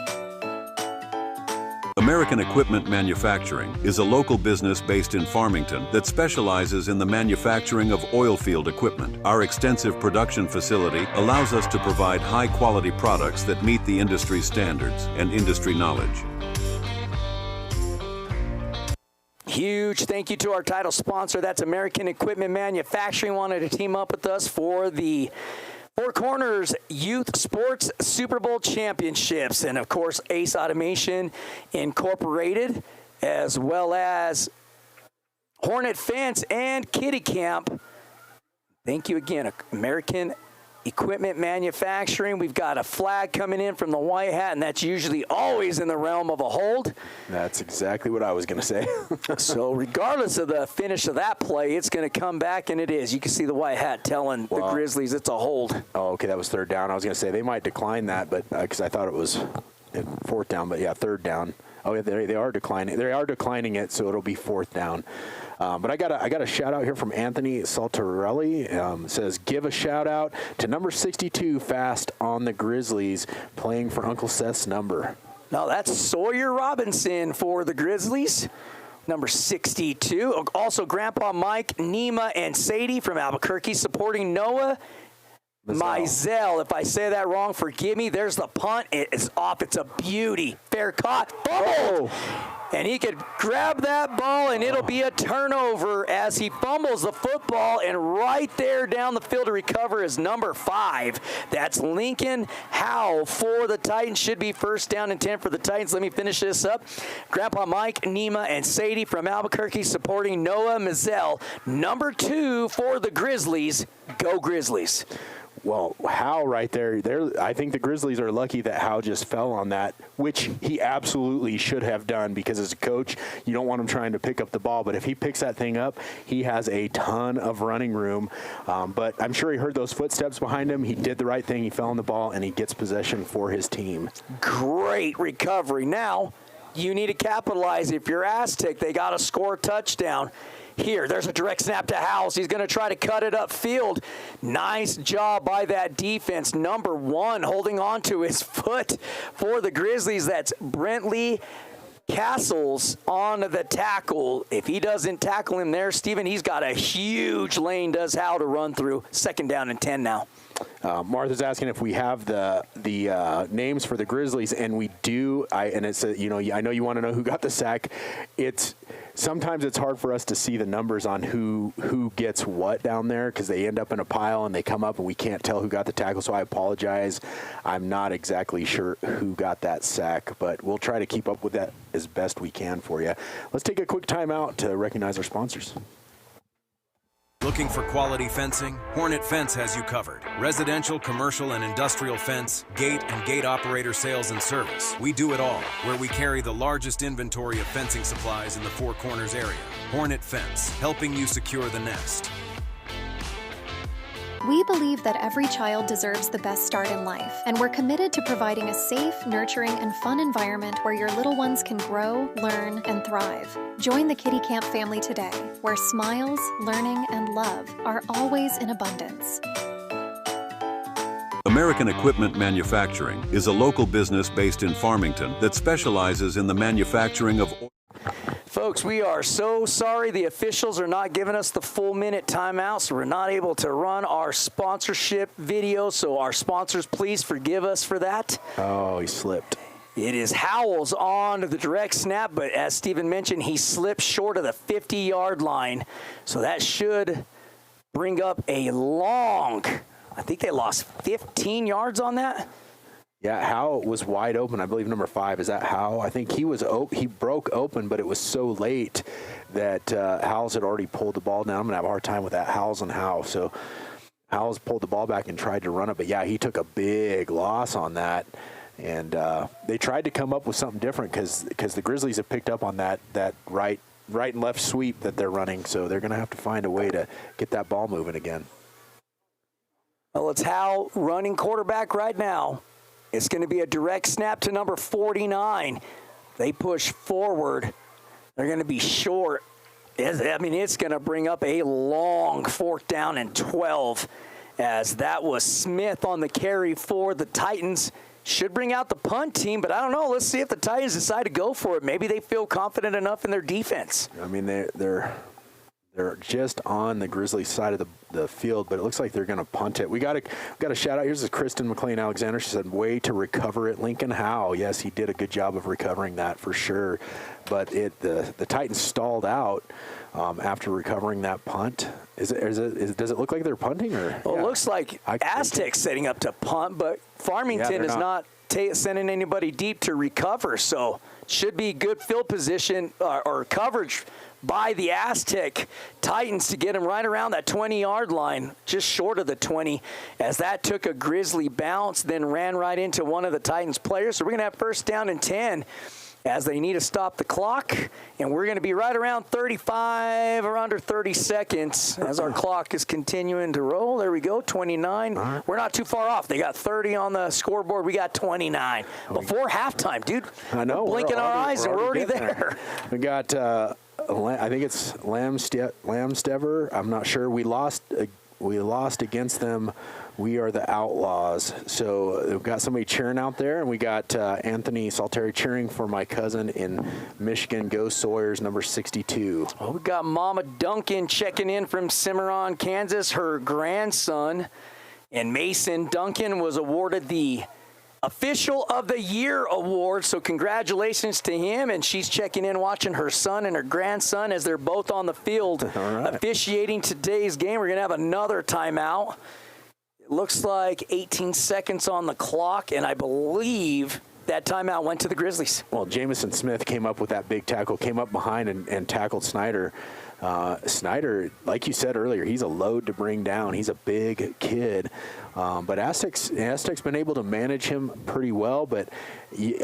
[SPEAKER 8] American Equipment Manufacturing is a local business based in Farmington that specializes in the manufacturing of oil field equipment. Our extensive production facility allows us to provide high-quality products that meet the industry standards and industry knowledge.
[SPEAKER 1] Huge thank you to our title sponsor. That's American Equipment Manufacturing. Wanted to team up with us for the Four Corners Youth Sports Super Bowl Championships, and of course Ace Automation Incorporated, as well as Hornet Fence and Kitty Camp. Thank you again, American Equipment Manufacturing. We've got a flag coming in from the White Hat, and that's usually always in the realm of a hold.
[SPEAKER 2] That's exactly what I was going to say.
[SPEAKER 1] So regardless of the finish of that play, it's going to come back, and it is. You can see the White Hat telling the Grizzlies it's a hold.
[SPEAKER 2] Oh, okay, that was 3rd down. I was going to say they might decline that, but because I thought it was 4th down, but yeah, 3rd down. Oh, yeah, they are declining. They are declining it, so it'll be 4th down. But I got a shout out here from Anthony Saltarelli. Says, give a shout out to number 62 fast on the Grizzlies, playing for Uncle Seth's number.
[SPEAKER 1] Now that's Sawyer Robinson for the Grizzlies, number 62. Also Grandpa Mike, Nima, and Sadie from Albuquerque supporting Noah Mizell. If I say that wrong, forgive me. There's the punt. It is off. It's a beauty. Fair caught. Fumbled. And he could grab that ball, and it'll be a turnover as he fumbles the football. And right there down the field to recover is number 5. That's Lincoln Howe for the Titans. Should be first down and 10 for the Titans. Let me finish this up. Grandpa Mike, Nima, and Sadie from Albuquerque supporting Noah Mazzell. Number 2 for the Grizzlies. Go Grizzlies.
[SPEAKER 2] Well, Howe right there, I think the Grizzlies are lucky that Howe just fell on that, which he absolutely should have done, because as a coach, you don't want him trying to pick up the ball. But if he picks that thing up, he has a ton of running room. But I'm sure he heard those footsteps behind him. He did the right thing. He fell on the ball, and he gets possession for his team.
[SPEAKER 1] Great recovery. Now, you need to capitalize. If you're Aztec, they got to score a touchdown. Here, there's a direct snap to House. He's going to try to cut it upfield. Nice job by that defense. Number 1 holding on to his foot for the Grizzlies. That's Brentley Castles on the tackle. If he doesn't tackle him there, Steven, he's got a huge lane, does Howe to run through. Second down and 10 now.
[SPEAKER 2] Martha's asking if we have the names for the Grizzlies, and we do. And it's I know you want to know who got the sack. Sometimes it's hard for us to see the numbers on who gets what down there, because they end up in a pile and they come up and we can't tell who got the tackle. So I apologize. I'm not exactly sure who got that sack, but we'll try to keep up with that as best we can for you. Let's take a quick time out to recognize our sponsors.
[SPEAKER 6] Looking for quality fencing? Hornet Fence has you covered. Residential, commercial, and industrial fence, gate, and gate operator sales and service. We do it all, where we carry the largest inventory of fencing supplies in the Four Corners area. Hornet Fence, helping you secure the nest.
[SPEAKER 7] We believe that every child deserves the best start in life, and we're committed to providing a safe, nurturing, and fun environment where your little ones can grow, learn, and thrive. Join the Kitty Camp family today, where smiles, learning, and love are always in abundance.
[SPEAKER 8] American Equipment Manufacturing is a local business based in Farmington that specializes in the manufacturing of.
[SPEAKER 1] Folks, we are so sorry the officials are not giving us the full minute timeout, so we're not able to run our sponsorship video. So our sponsors, please forgive us for that.
[SPEAKER 2] Oh, he slipped.
[SPEAKER 1] It is Howells on the direct snap, but as Steven mentioned, he slipped short of the 50-yard line. So that should bring up a long, I think they lost 15 yards on that.
[SPEAKER 2] Yeah, Howe was wide open. I believe number 5. Is that Howe? I think he was he broke open, but it was so late that Howells had already pulled the ball down. I'm going to have a hard time with that, Howells and Howe. So Howells pulled the ball back and tried to run it. But, yeah, he took a big loss on that. And they tried to come up with something different because the Grizzlies have picked up on that right and left sweep that they're running. So they're going to have to find a way to get that ball moving again.
[SPEAKER 1] Well, it's Howe running quarterback right now. It's going to be a direct snap to number 49. They push forward. They're going to be short. I mean, it's going to bring up a long 4th down and 12, as that was Smith on the carry for the Titans. Should bring out the punt team, but I don't know. Let's see if the Titans decide to go for it. Maybe they feel confident enough in their defense.
[SPEAKER 2] I mean, they're just on the Grizzlies side of the field, but it looks like they're going to punt it. We got a shout out. Here's Kristen McLean Alexander. She said, way to recover it, Lincoln Howe. Yes, he did a good job of recovering that for sure. But the Titans stalled out after recovering that punt. Does it look like they're punting? Or?
[SPEAKER 1] Well,
[SPEAKER 2] yeah.
[SPEAKER 1] It looks like Aztec's setting up to punt, but Farmington is not sending anybody deep to recover. So should be good field position or coverage by the Aztec Titans to get him right around that 20-yard line, just short of the 20, as that took a Grizzly bounce, then ran right into one of the Titans players. So we're going to have first down and 10 as they need to stop the clock, and we're going to be right around 35 or under 30 seconds as our clock is continuing to roll. There we go, 29. Right. We're not too far off. They got 30 on the scoreboard. We got 29. Before halftime, dude.
[SPEAKER 2] I know.
[SPEAKER 1] We're blinking our eyes, and we're already there.
[SPEAKER 2] We got, I think it's Lamstever. I'm not sure. We lost against them. We are the Outlaws. So we've got somebody cheering out there, and we got Anthony Salteri cheering for my cousin in Michigan. Go Sawyers, number 62.
[SPEAKER 1] Oh, we got Mama Duncan checking in from Cimarron, Kansas. Her grandson, and Mason Duncan, was awarded the Official of the Year award. So congratulations to him. And she's checking in, watching her son and her grandson as they're both on the field officiating today's game. We're going to have another timeout. It looks like 18 seconds on the clock, and I believe that timeout went to the Grizzlies.
[SPEAKER 2] Well, Jamison Smith came up with that big tackle, came up behind and tackled Snyder. Snyder, like you said earlier, he's a load to bring down. He's a big kid. But Aztec's been able to manage him pretty well. But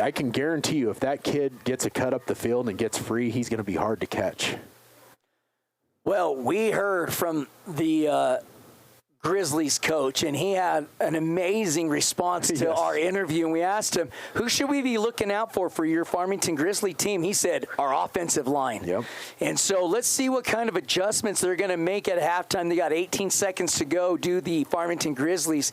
[SPEAKER 2] I can guarantee you if that kid gets a cut up the field and gets free, he's going to be hard to catch.
[SPEAKER 1] Well, we heard from the Grizzlies coach, and he had an amazing response to our interview. And we asked him, who should we be looking out for your Farmington Grizzly team? He said, our offensive line.
[SPEAKER 2] Yep.
[SPEAKER 1] And so let's see what kind of adjustments they're going to make at halftime. They got 18 seconds to go, do the Farmington Grizzlies,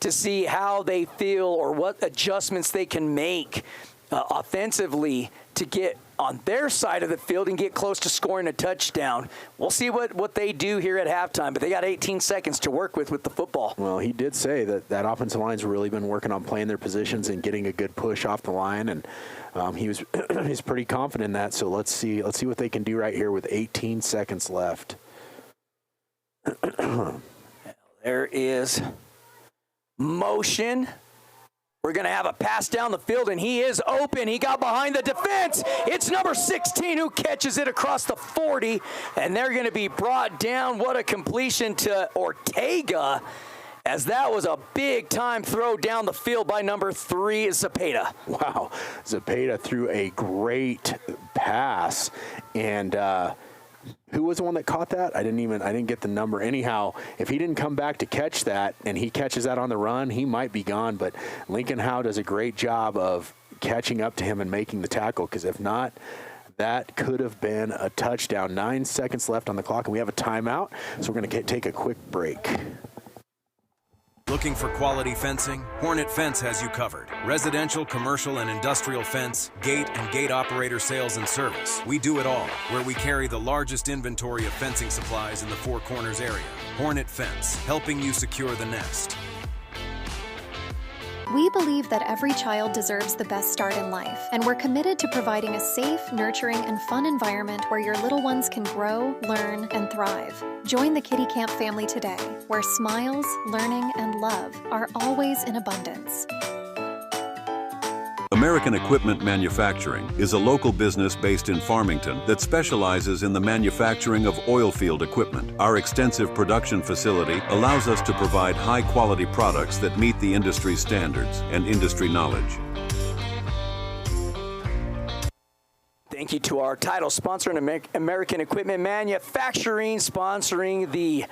[SPEAKER 1] to see how they feel or what adjustments they can make offensively to get on their side of the field and get close to scoring a touchdown. We'll see what they do here at halftime, but they got 18 seconds to work with the football.
[SPEAKER 2] Well, he did say that offensive line's really been working on playing their positions and getting a good push off the line, and he's pretty confident in that. So let's see what they can do right here with 18 seconds left.
[SPEAKER 1] There is motion. We're going to have a pass down the field, and he is open. He got behind the defense. It's number 16 who catches it across the 40, and they're going to be brought down. What a completion to Ortega, as that was a big-time throw down the field by number 3, Zepeda.
[SPEAKER 2] Wow. Zepeda threw a great pass, and who was the one that caught that? I didn't get the number. Anyhow, if he didn't come back to catch that and he catches that on the run, he might be gone. But Lincoln Howe does a great job of catching up to him and making the tackle, because if not, that could have been a touchdown. 9 seconds left on the clock, and we have a timeout, so we're going to take a quick break.
[SPEAKER 6] Looking for quality fencing? Hornet Fence has you covered. Residential, commercial, and industrial fence, gate, and gate operator sales and service. We do it all, where we carry the largest inventory of fencing supplies in the Four Corners area. Hornet Fence, helping you secure the nest.
[SPEAKER 7] We believe that every child deserves the best start in life, and we're committed to providing a safe, nurturing, and fun environment where your little ones can grow, learn, and thrive. Join the Kitty Camp family today, where smiles, learning, and love are always in abundance.
[SPEAKER 8] American Equipment Manufacturing is a local business based in Farmington that specializes in the manufacturing of oil field equipment. Our extensive production facility allows us to provide high-quality products that meet the industry standards and industry knowledge.
[SPEAKER 1] Thank you to our title sponsor, American Equipment Manufacturing, sponsoring the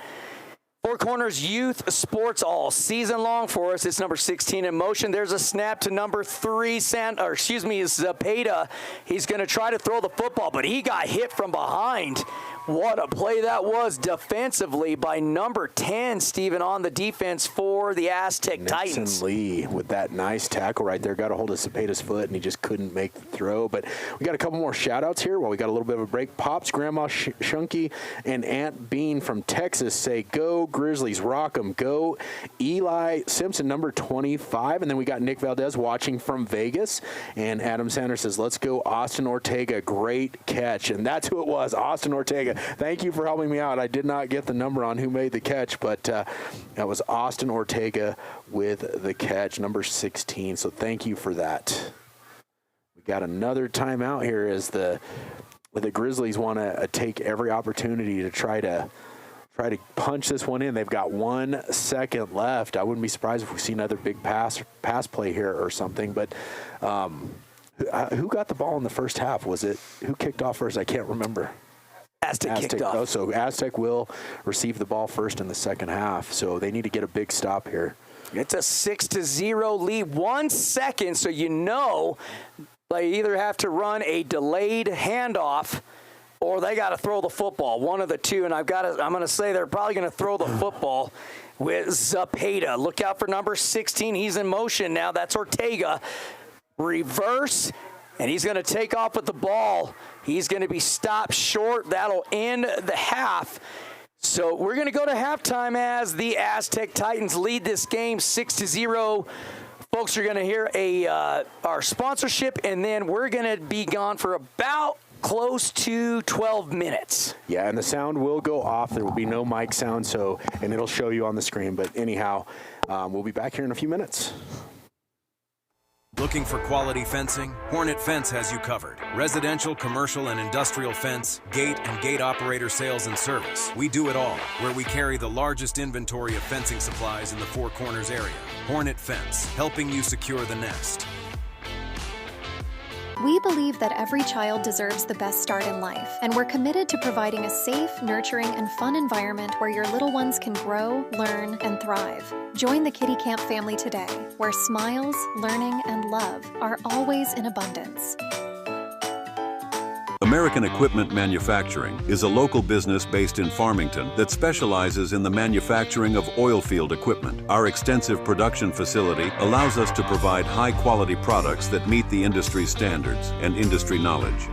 [SPEAKER 1] Four Corners Youth Sports all season long for us. It's number 16 in motion. There's a snap to number 3, Zepeda. He's going to try to throw the football, but he got hit from behind. What a play that was defensively by number 10, Stephen, on the defense for the Aztec Titans.
[SPEAKER 2] Nixon Lee with that nice tackle right there. Got a hold of Zepeda's foot, and he just couldn't make the throw. But we got a couple more shout-outs here while we got a little bit of a break. Pops, Grandma Shunky, and Aunt Bean from Texas say, go Grizzlies, rock 'em. Go Eli Simpson, number 25. And then we got Nick Valdez watching from Vegas. And Adam Sanders says, let's go Austin Ortega. Great catch. And that's who it was, Austin Ortega. Thank you for helping me out. I did not get the number on who made the catch, but that was Austin Ortega with the catch, number 16. So thank you for that. We got another timeout here as the Grizzlies want to take every opportunity to try to punch this one in. They've got 1 second left. I wouldn't be surprised if we see another big pass play here or something. But who got the ball in the first half? Was it who kicked off first? I can't remember.
[SPEAKER 1] Aztec kicked off.
[SPEAKER 2] Oh, so Aztec will receive the ball first in the second half. So they need to get a big stop here.
[SPEAKER 1] It's a 6-0 lead. 1 second, so you know they either have to run a delayed handoff or they got to throw the football. One of the two, and I'm going to say they're probably going to throw the football with Zepeda. Look out for number 16. He's in motion now. That's Ortega. Reverse, and he's going to take off with the ball. He's going to be stopped short. That'll end the half. So we're going to go to halftime as the Aztec Titans lead this game 6-0 Folks, you're going to hear our sponsorship, and then we're going to be gone for about close to 12 minutes.
[SPEAKER 2] Yeah, and the sound will go off. There will be no mic sound, and it'll show you on the screen. But anyhow, we'll be back here in a few minutes.
[SPEAKER 6] Looking for quality fencing? Hornet Fence has you covered. Residential, commercial, and industrial fence, gate, and gate operator sales and service. We do it all, where we carry the largest inventory of fencing supplies in the Four Corners area. Hornet Fence, helping you secure the nest.
[SPEAKER 7] We believe that every child deserves the best start in life, and we're committed to providing a safe, nurturing, and fun environment where your little ones can grow, learn, and thrive. Join the Kitty Camp family today, where smiles, learning, and love are always in abundance.
[SPEAKER 8] American Equipment Manufacturing is a local business based in Farmington that specializes in the manufacturing of oil field equipment. Our extensive production facility allows us to provide high-quality products that meet the industry standards and industry knowledge.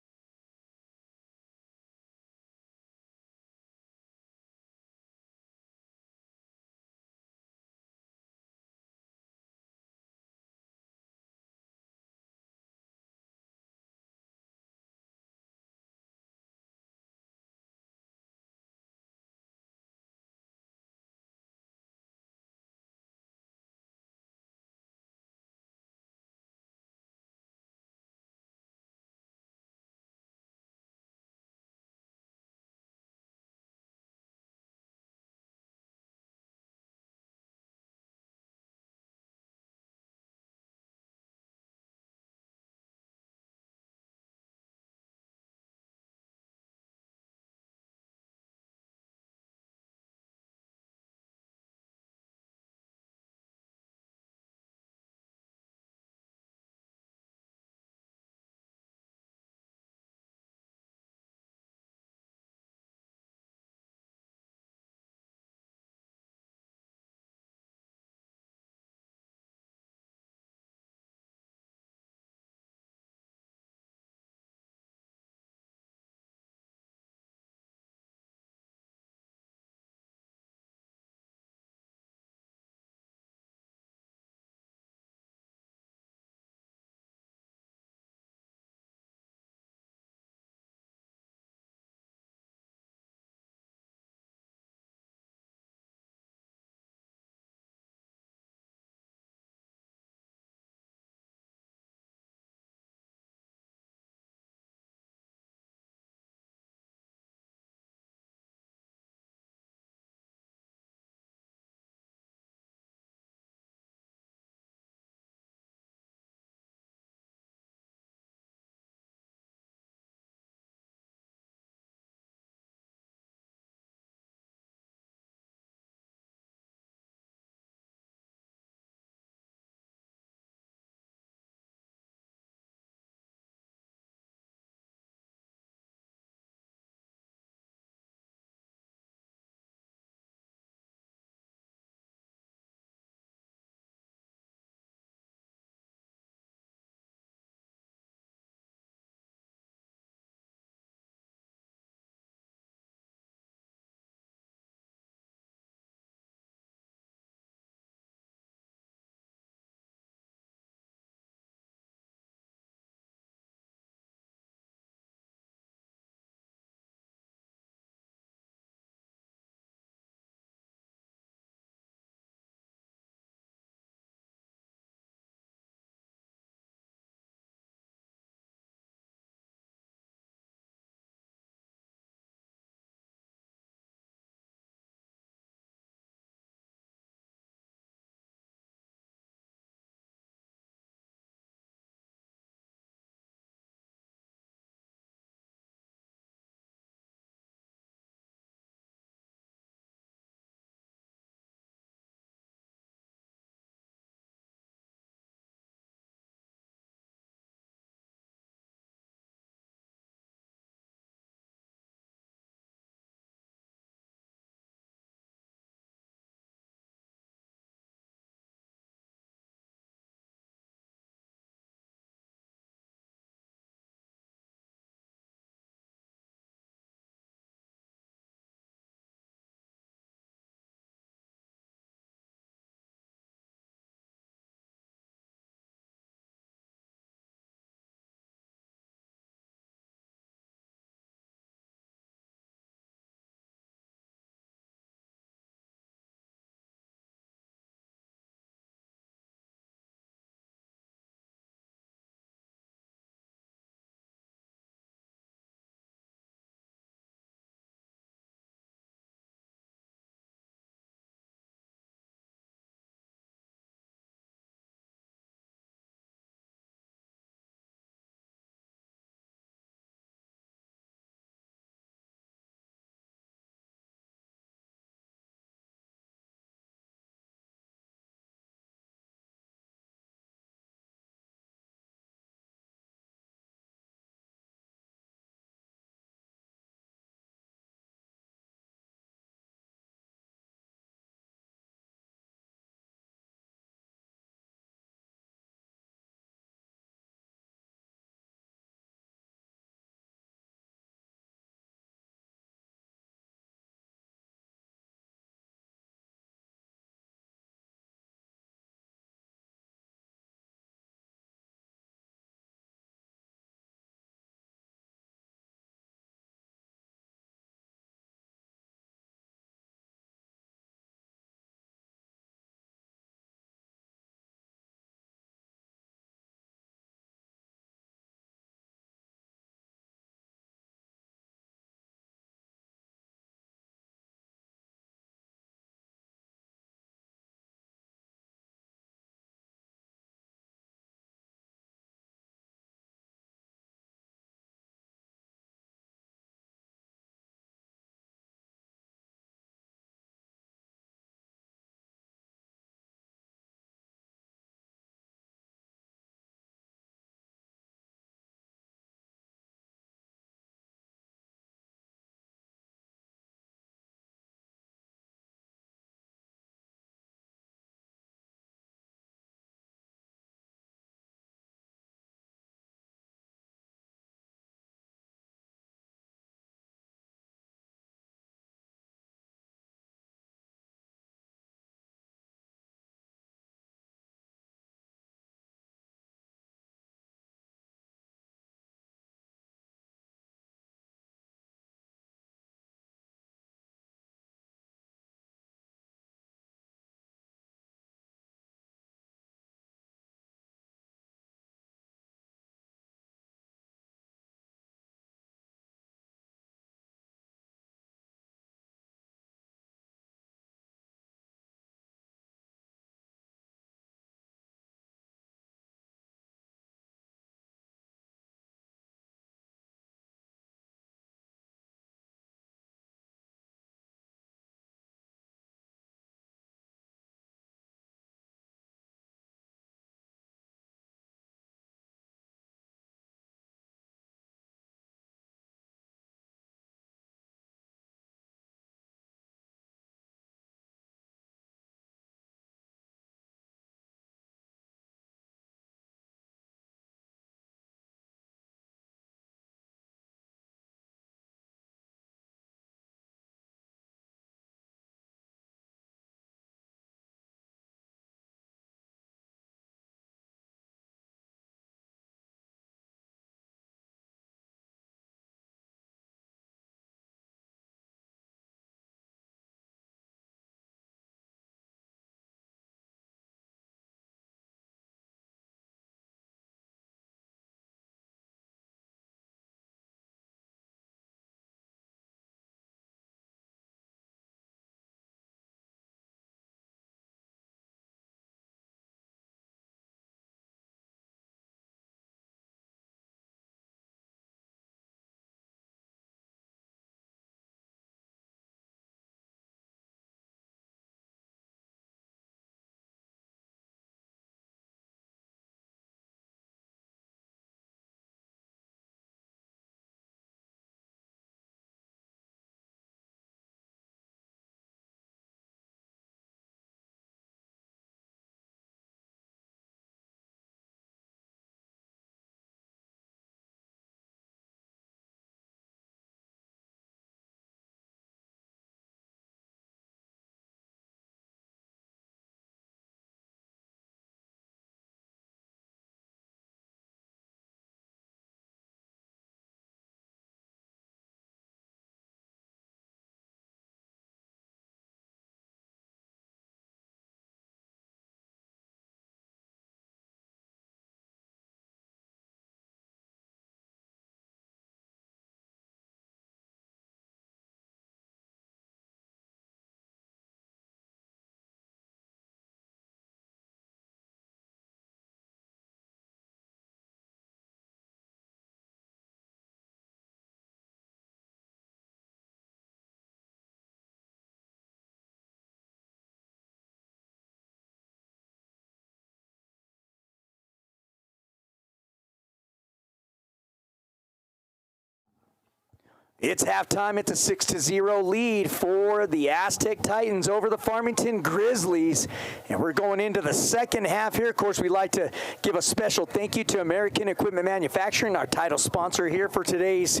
[SPEAKER 1] It's halftime. It's a 6-0 lead for the Aztec Titans over the Farmington Grizzlies. And we're going into the second half here. Of course, we'd like to give a special thank you to American Equipment Manufacturing, our title sponsor here for today's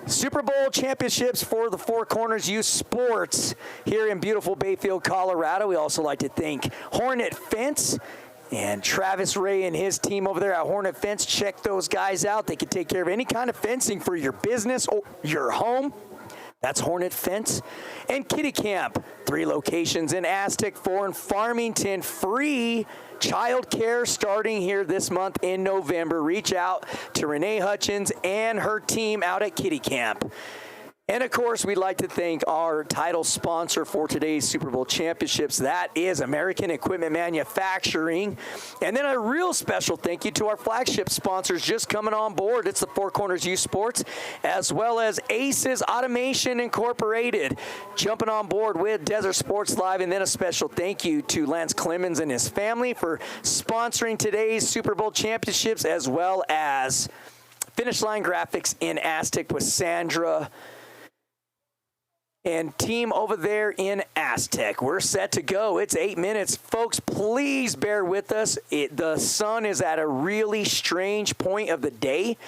[SPEAKER 1] Super Bowl championships for the Four Corners Youth Sports here in beautiful Bayfield, Colorado. We also like to thank Hornet Fence and Travis Ray and his team over there at Hornet Fence. Check those guys out. They can take care of any kind of fencing for your business or your home. That's Hornet Fence. And Kitty Camp, 3 locations in Aztec, 4 in Farmington. Free child care starting here this month in November. Reach out to Renee Hutchins and her team out at Kitty Camp. And, of course, we'd like to thank our title sponsor for today's Super Bowl championships. That is American Equipment Manufacturing. And then a real special thank you to our flagship sponsors just coming on board. It's the Four Corners Youth Sports, as well as Aces Automation Incorporated, jumping on board with Desert Sports Live. And then a special thank you to Lance Clemens and his family for sponsoring today's Super Bowl championships, as well as Finish Line Graphics in Aztec with Sandra and team over there in Aztec. We're set to go. It's 8 minutes. Folks, please bear with us. The sun is at a really strange point of the day,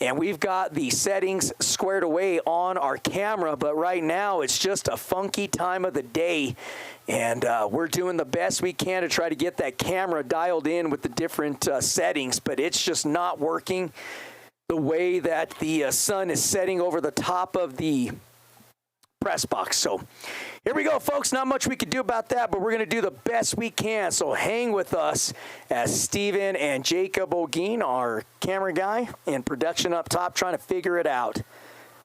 [SPEAKER 1] and we've got the settings squared away on our camera, but right now it's just a funky time of the day, and we're doing the best we can to try to get that camera dialed in with the different settings, but it's just not working the way that the sun is setting over the top of the press box. So here we go, folks. Not much we can do about that, but we're going to do the best we can. So hang with us as Steven and Jacob Ogeen, our camera guy and production up top, trying to figure it out.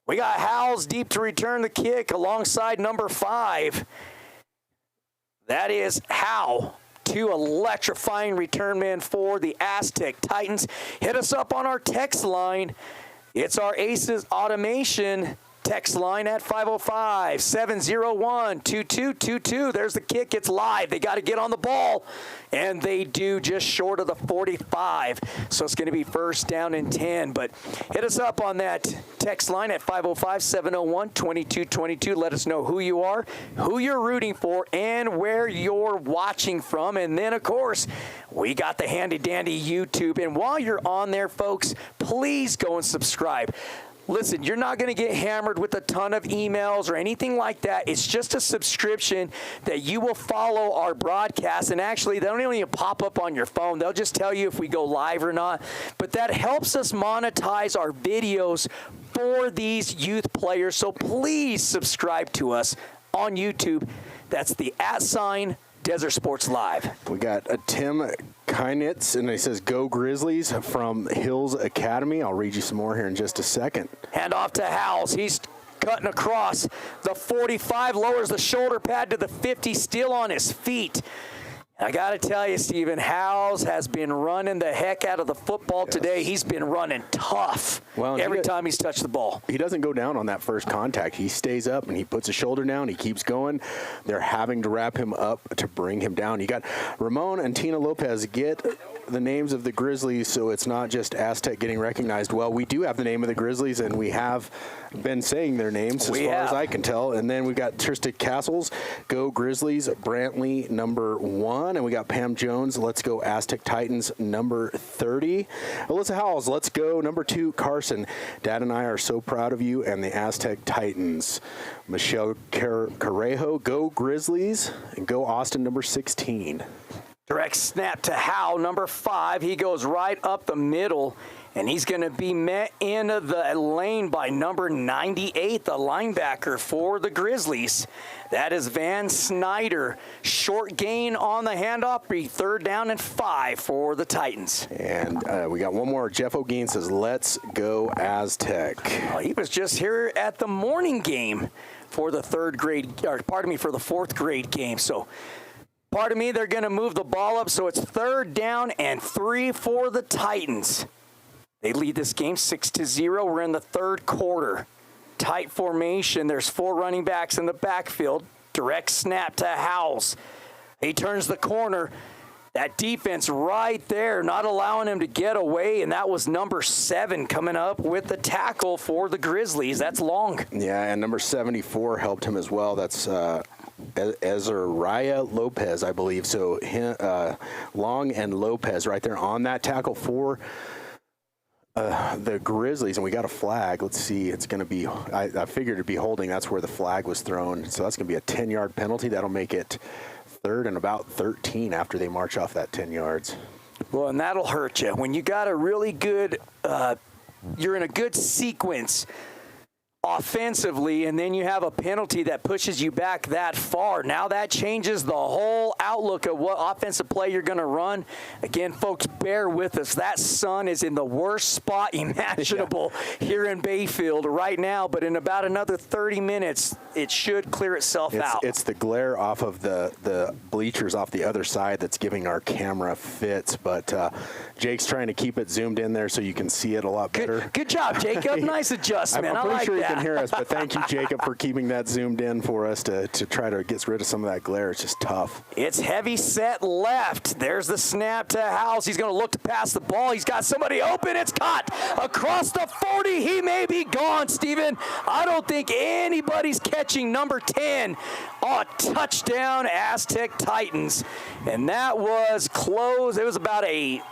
[SPEAKER 1] We got Howells deep to return the kick alongside number 5. That is Howe. 2 electrifying return men for the Aztec Titans. Hit us up on our text line. It's our Aces Automation text line at 505-701-2222. There's the kick. It's live. They got to get on the ball, and they do, just short of the 45. So it's going to be first down and 10. But hit us up on that text line at 505-701-2222. Let us know who you are, who you're rooting for, and where you're watching from. And then, of course, we got the handy-dandy YouTube. And while you're on there, folks, please go and subscribe. Listen, you're not going to get hammered with a ton of emails or anything like that. It's just a subscription that you will follow our broadcast. And actually, they don't even pop up on your phone. They'll just tell you if we go live or not. But that helps us monetize our videos for these youth players. So please subscribe to us on YouTube. That's the @ Desert Sports Live.
[SPEAKER 2] We got a Tim Kynitz, and he says, "Go Grizzlies," from Hills Academy. I'll read you some more here in just a second.
[SPEAKER 1] Hand off to Howells. He's cutting across the 45, lowers the shoulder pad to the 50, still on his feet. I got to tell you, Steven, Howells has been running the heck out of the football today. He's been running tough every time he's touched the ball.
[SPEAKER 2] He doesn't go down on that first contact. He stays up, and he puts his shoulder down. He keeps going. They're having to wrap him up to bring him down. You got Ramon and Tina Lopez get the names of the Grizzlies, so it's not just Aztec getting recognized. Well, we do have the name of the Grizzlies, and we have been saying their names as far as I can tell. And then we got Trista Castles, "Go Grizzlies," Brantley, number 1. And we got Pam Jones, "Let's go Aztec Titans," number 30. Alyssa Howells, "Let's go," number 2. Carson, "Dad and I are so proud of you and the Aztec Titans." Michelle Carrejo, "Go Grizzlies," and "Go Austin," number 16.
[SPEAKER 1] Direct snap to Howe, number 5. He goes right up the middle, and he's going to be met in the lane by number 98, the linebacker for the Grizzlies. That is Van Snyder. Short gain on the handoff, 3rd down and 5 for the Titans.
[SPEAKER 2] And we got one more. Jeff Ogeen says, "Let's go Aztec."
[SPEAKER 1] Well, he was just here at the morning game for the for the 4th grade game. So, pardon me, they're going to move the ball up, so it's 3rd down and 3 for the Titans. They lead this game 6-0. We're in the 3rd quarter. Tight formation. There's 4 running backs in the backfield. Direct snap to Howells. He turns the corner. That defense right there, not allowing him to get away, and that was number 7 coming up with the tackle for the Grizzlies. That's Long.
[SPEAKER 2] Yeah, and number 74 helped him as well. That's Azariah Lopez, I believe. So Long and Lopez right there on that tackle for the Grizzlies, and we got a flag. Let's see. It's going to be, I figured it'd be holding. That's where the flag was thrown. So that's going to be a 10-yard penalty. That'll make it 3rd and about 13 after they march off that 10 yards.
[SPEAKER 1] Well, and that'll hurt you. When you got a really good, you're in a good sequence offensively, and then you have a penalty that pushes you back that far. Now that changes the whole outlook of what offensive play you're going to run. Again, folks, bear with us. That sun is in the worst spot imaginable here in Bayfield right now, but in about another 30 minutes, it should clear itself out.
[SPEAKER 2] It's the glare off of the bleachers off the other side that's giving our camera fits, but Jake's trying to keep it zoomed in there so you can see it a lot better.
[SPEAKER 1] Good job, Jacob. Nice adjustment.
[SPEAKER 2] I'm pretty sure
[SPEAKER 1] that.
[SPEAKER 2] You can hear us, but thank you, Jacob, for keeping that zoomed in for us to try to get rid of some of that glare. It's just tough.
[SPEAKER 1] It's heavy set left. There's the snap to House. He's going to look to pass the ball. He's got somebody open. It's caught across the 40. He may be gone, Steven. I don't think anybody's catching number 10. Oh, touchdown, Aztec Titans. And that was close. It was about a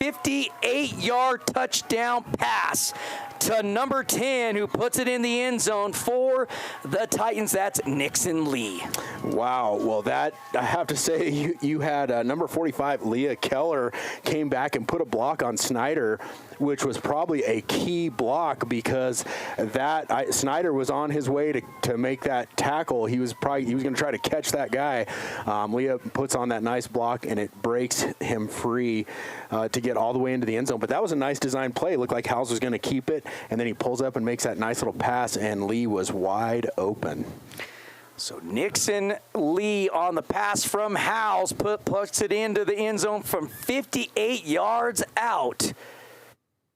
[SPEAKER 1] 58-yard touchdown pass to number 10, who puts it in the end zone for the Titans. That's Nixon Lee.
[SPEAKER 2] Wow. Well, that, I have to say, you had number 45, Leah Keller, came back and put a block on Snyder, which was probably a key block because Snyder was on his way to make that tackle. He was going to try to catch that guy. Leah puts on that nice block, and it breaks him free to get all the way into the end zone. But that was a nice design play. It looked like Howes was going to keep it, and then he pulls up and makes that nice little pass, and Lee was wide open.
[SPEAKER 1] So Nixon Lee on the pass from Howes puts it into the end zone from 58 yards out.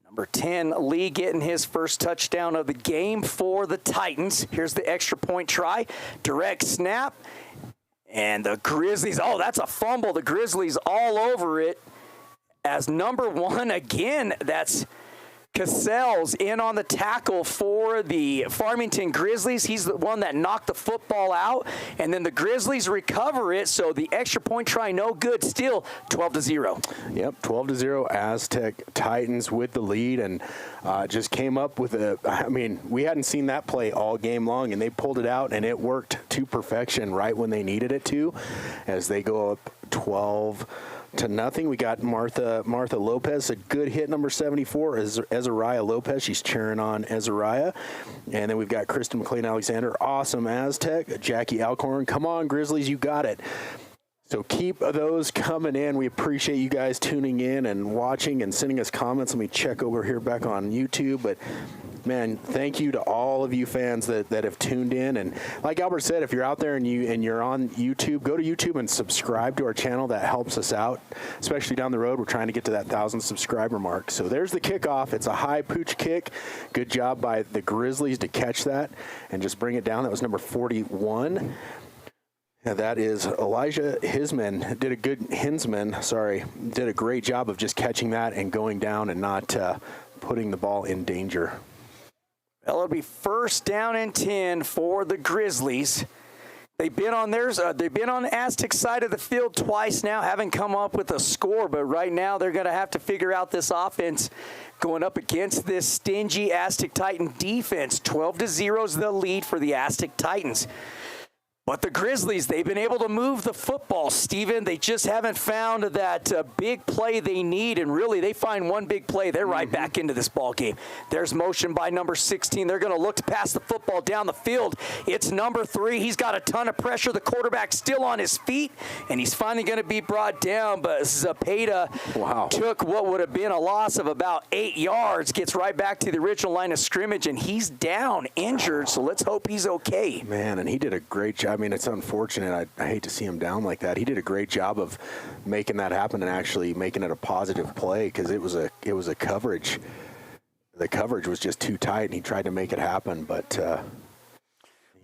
[SPEAKER 1] Number 10, Lee getting his first touchdown of the game for the Titans. Here's the extra point try. Direct snap. And the Grizzlies, oh, that's a fumble. The Grizzlies all over it. As number 1, again, that's Cassell's in on the tackle for the Farmington Grizzlies. He's the one that knocked the football out, and then the Grizzlies recover it, so the extra point try no good. Still 12-0.
[SPEAKER 2] Yep, 12-0. Aztec Titans with the lead, and just came up with we hadn't seen that play all game long, and they pulled it out, and it worked to perfection right when they needed it to, as they go up 12-0. We got Martha Lopez, a good hit, number 74, Azariah Lopez. She's cheering on Azariah. And then we've got Kristen McLean-Alexander, awesome Aztec. Jackie Alcorn, come on, Grizzlies, you got it. So keep those coming in. We appreciate you guys tuning in and watching and sending us comments. Let me check over here back on YouTube. But, man, thank you to all of you fans that have tuned in. And like Albert said, if you're out there and you're on YouTube, go to YouTube and subscribe to our channel. That helps us out, especially down the road. We're trying to get to that 1,000 subscriber mark. So there's the kickoff. It's a high pooch kick. Good job by the Grizzlies to catch that and just bring it down. That was number 41. That is Elijah Hinsman. Did a great job of just catching that and going down and not putting the ball in danger.
[SPEAKER 1] Well, it'll be 1st down and 10 for the Grizzlies. They've been on the Aztec side of the field twice now, haven't come up with a score, but right now they're going to have to figure out this offense going up against this stingy Aztec Titan defense. 12-0 is the lead for the Aztec Titans. But the Grizzlies, they've been able to move the football, Steven. They just haven't found that big play they need, and really they find one big play, they're right back into this ball game. There's motion by number 16. They're going to look to pass the football down the field. It's number 3. He's got a ton of pressure. The quarterback's still on his feet, and he's finally going to be brought down. But Zapata took what would have been a loss of about 8 yards, gets right back to the original line of scrimmage, and he's down, injured, so let's hope he's okay.
[SPEAKER 2] Man, and he did a great job. I mean, it's unfortunate. I hate to see him down like that. He did a great job of making that happen and actually making it a positive play because it was a coverage. The coverage was just too tight, and he tried to make it happen, but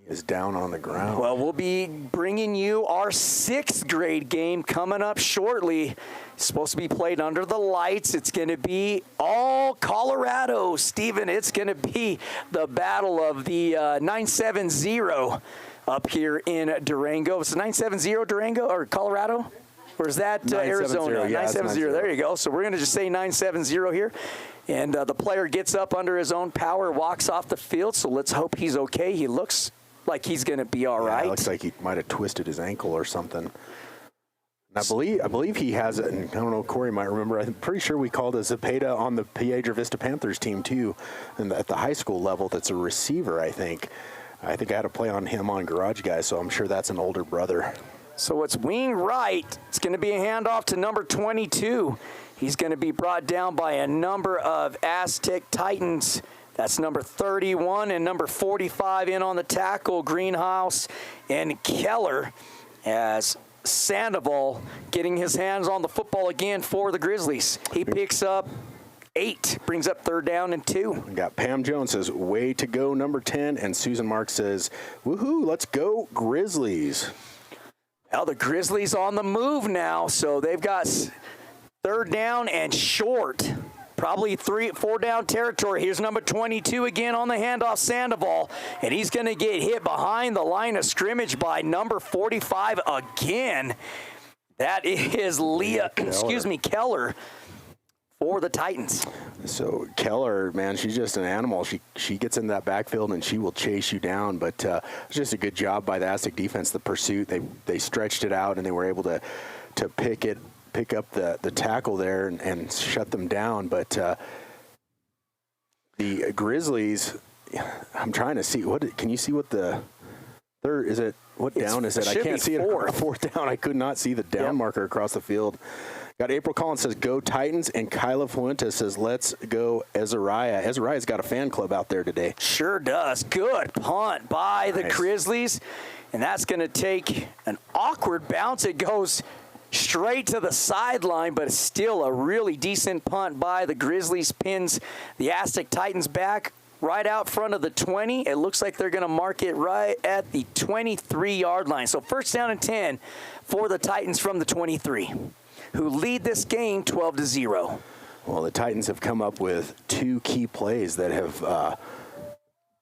[SPEAKER 2] Is down on the ground.
[SPEAKER 1] Well, we'll be bringing you our 6th grade game coming up shortly. It's supposed to be played under the lights. It's going to be all Colorado. Steven, it's going to be the battle of the 970 up here in Durango. It's 970 Durango or Colorado? Or is that Arizona?
[SPEAKER 2] Yeah,
[SPEAKER 1] 970. There you go. So we're going to just say 970 here. And the player gets up under his own power, walks off the field. So let's hope he's okay. He looks like he's going to be all right.
[SPEAKER 2] It looks like he might have twisted his ankle or something. And I believe he has it, and I don't know, Corey might remember, I'm pretty sure we called a Zepeda on the Piedra Vista Panthers team too, and at the high school level. That's a receiver, I think. I had to play on him on Garage Guys, so I'm sure that's an older brother.
[SPEAKER 1] So it's wing right. It's going to be a handoff to number 22. He's going to be brought down by a number of Aztec Titans. That's number 31 and number 45 in on the tackle, Greenhouse and Keller, as Sandoval getting his hands on the football again for the Grizzlies. He picks up 8, brings up 3rd down and 2.
[SPEAKER 2] We got Pam Jones says, way to go, number 10, and Susan Marks says, woohoo, let's go Grizzlies.
[SPEAKER 1] Well, the Grizzlies on the move now, so they've got 3rd down and short. Probably 4 down territory. Here's number 22 again on the handoff, Sandoval, and he's going to get hit behind the line of scrimmage by number 45 again. That is Keller for the Titans.
[SPEAKER 2] So Keller, man, she's just an animal. She gets in that backfield and she will chase you down. But it's just a good job by the Aztec defense. The pursuit, they stretched it out and they were able to pick up the tackle there and shut them down. But the Grizzlies, I'm trying to see can you see what the third is? What down is it? I can't see it. 4th down. I could not see the down marker across the field. Got April Collins says go Titans, and Kyla Fuentes says let's go Ezariah. Ezariah's got a fan club out there today.
[SPEAKER 1] Sure does. Good punt by the Grizzlies, and that's going to take an awkward bounce. It goes straight to the sideline, but it's still a really decent punt by the Grizzlies. Pins the Aztec Titans back right out front of the 20. It looks like they're going to mark it right at the 23-yard line. So 1st down and 10 for the Titans from the 23, who lead this game 12-0.
[SPEAKER 2] Well, the Titans have come up with 2 key plays that have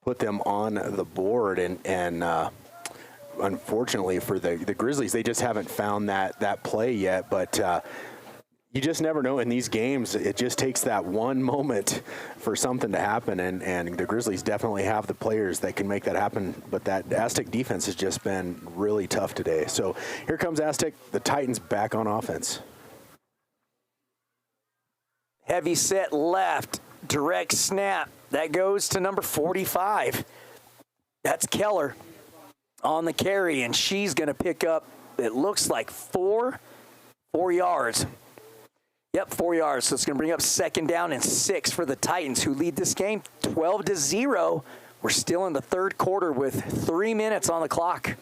[SPEAKER 2] put them on the board, and unfortunately for the Grizzlies, they just haven't found that play yet. But you just never know in these games. It just takes that one moment for something to happen, and the Grizzlies definitely have the players that can make that happen. But that Aztec defense has just been really tough today. So here comes Aztec, the Titans back on offense.
[SPEAKER 1] Heavy set left, direct snap. That goes to number 45. That's Keller on the carry, and she's going to pick up, it looks like 4 yards. Yep, 4 yards. So it's going to bring up 2nd down and 6 for the Titans, who lead this game 12-0. We're still in the 3rd quarter with 3 minutes on the clock.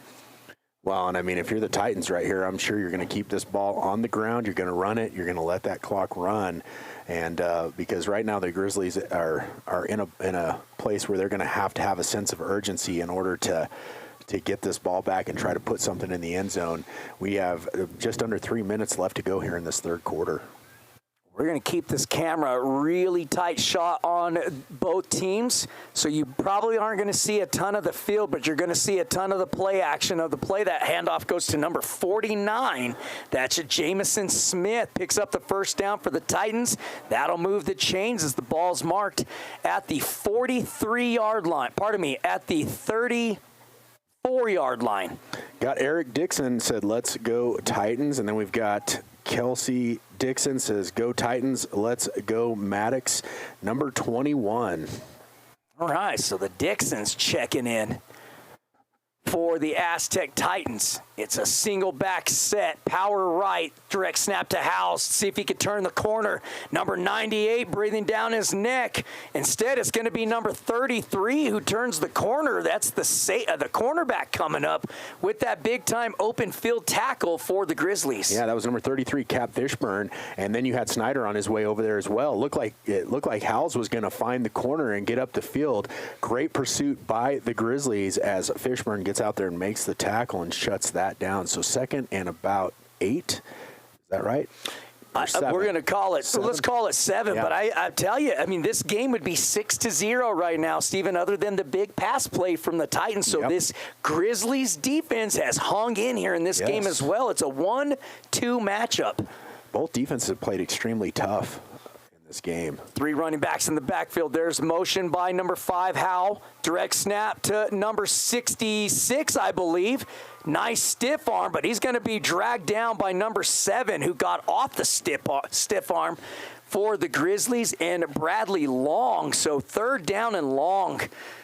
[SPEAKER 2] Well, and I mean, if you're the Titans right here, I'm sure you're going to keep this ball on the ground. You're going to run it. You're going to let that clock run. And because right now the Grizzlies are in a place where they're going to have a sense of urgency in order to get this ball back and try to put something in the end zone. We have just under 3 minutes left to go here in this 3rd quarter.
[SPEAKER 1] We're going to keep this camera really tight shot on both teams, so you probably aren't going to see a ton of the field, but you're going to see a ton of the play action of the play. That handoff goes to number 49. That's Jamison Smith. Picks up the 1st down for the Titans. That'll move the chains as the ball's marked at the 43-yard line. Pardon me, at the 34-yard line.
[SPEAKER 2] Got Eric Dixon said, let's go Titans. And then we've got Kelsey Dixon says, go Titans, let's go Maddox, number 21.
[SPEAKER 1] All right, so the Dixons checking in for the Aztec Titans. It's a single back set, power right, direct snap to House. See if he could turn the corner. Number 98 breathing down his neck. Instead, it's going to be number 33 who turns the corner. That's the cornerback coming up with that big-time open field tackle for the Grizzlies.
[SPEAKER 2] Yeah, that was number 33, Cap Fishburne, and then you had Snyder on his way over there as well. It looked like Howells was going to find the corner and get up the field. Great pursuit by the Grizzlies as Fishburne gets out there and makes the tackle and shuts that down. So second and about 8. Is that right?
[SPEAKER 1] We're going to call it,
[SPEAKER 2] 7?
[SPEAKER 1] Let's call it 7.
[SPEAKER 2] Yeah.
[SPEAKER 1] But I tell you, I mean, this game would be 6-0 right now, Stephen, other than the big pass play from the Titans. So this Grizzlies defense has hung in here in this game as well. It's a 1-2 matchup.
[SPEAKER 2] Both defenses have played extremely tough in this game. 3
[SPEAKER 1] running backs in the backfield. There's motion by number 5, Howell. Direct snap to number 66, I believe. Nice stiff arm, but he's going to be dragged down by number 7, who got off the stiff arm for the Grizzlies, and Bradley Long. So 3rd down and long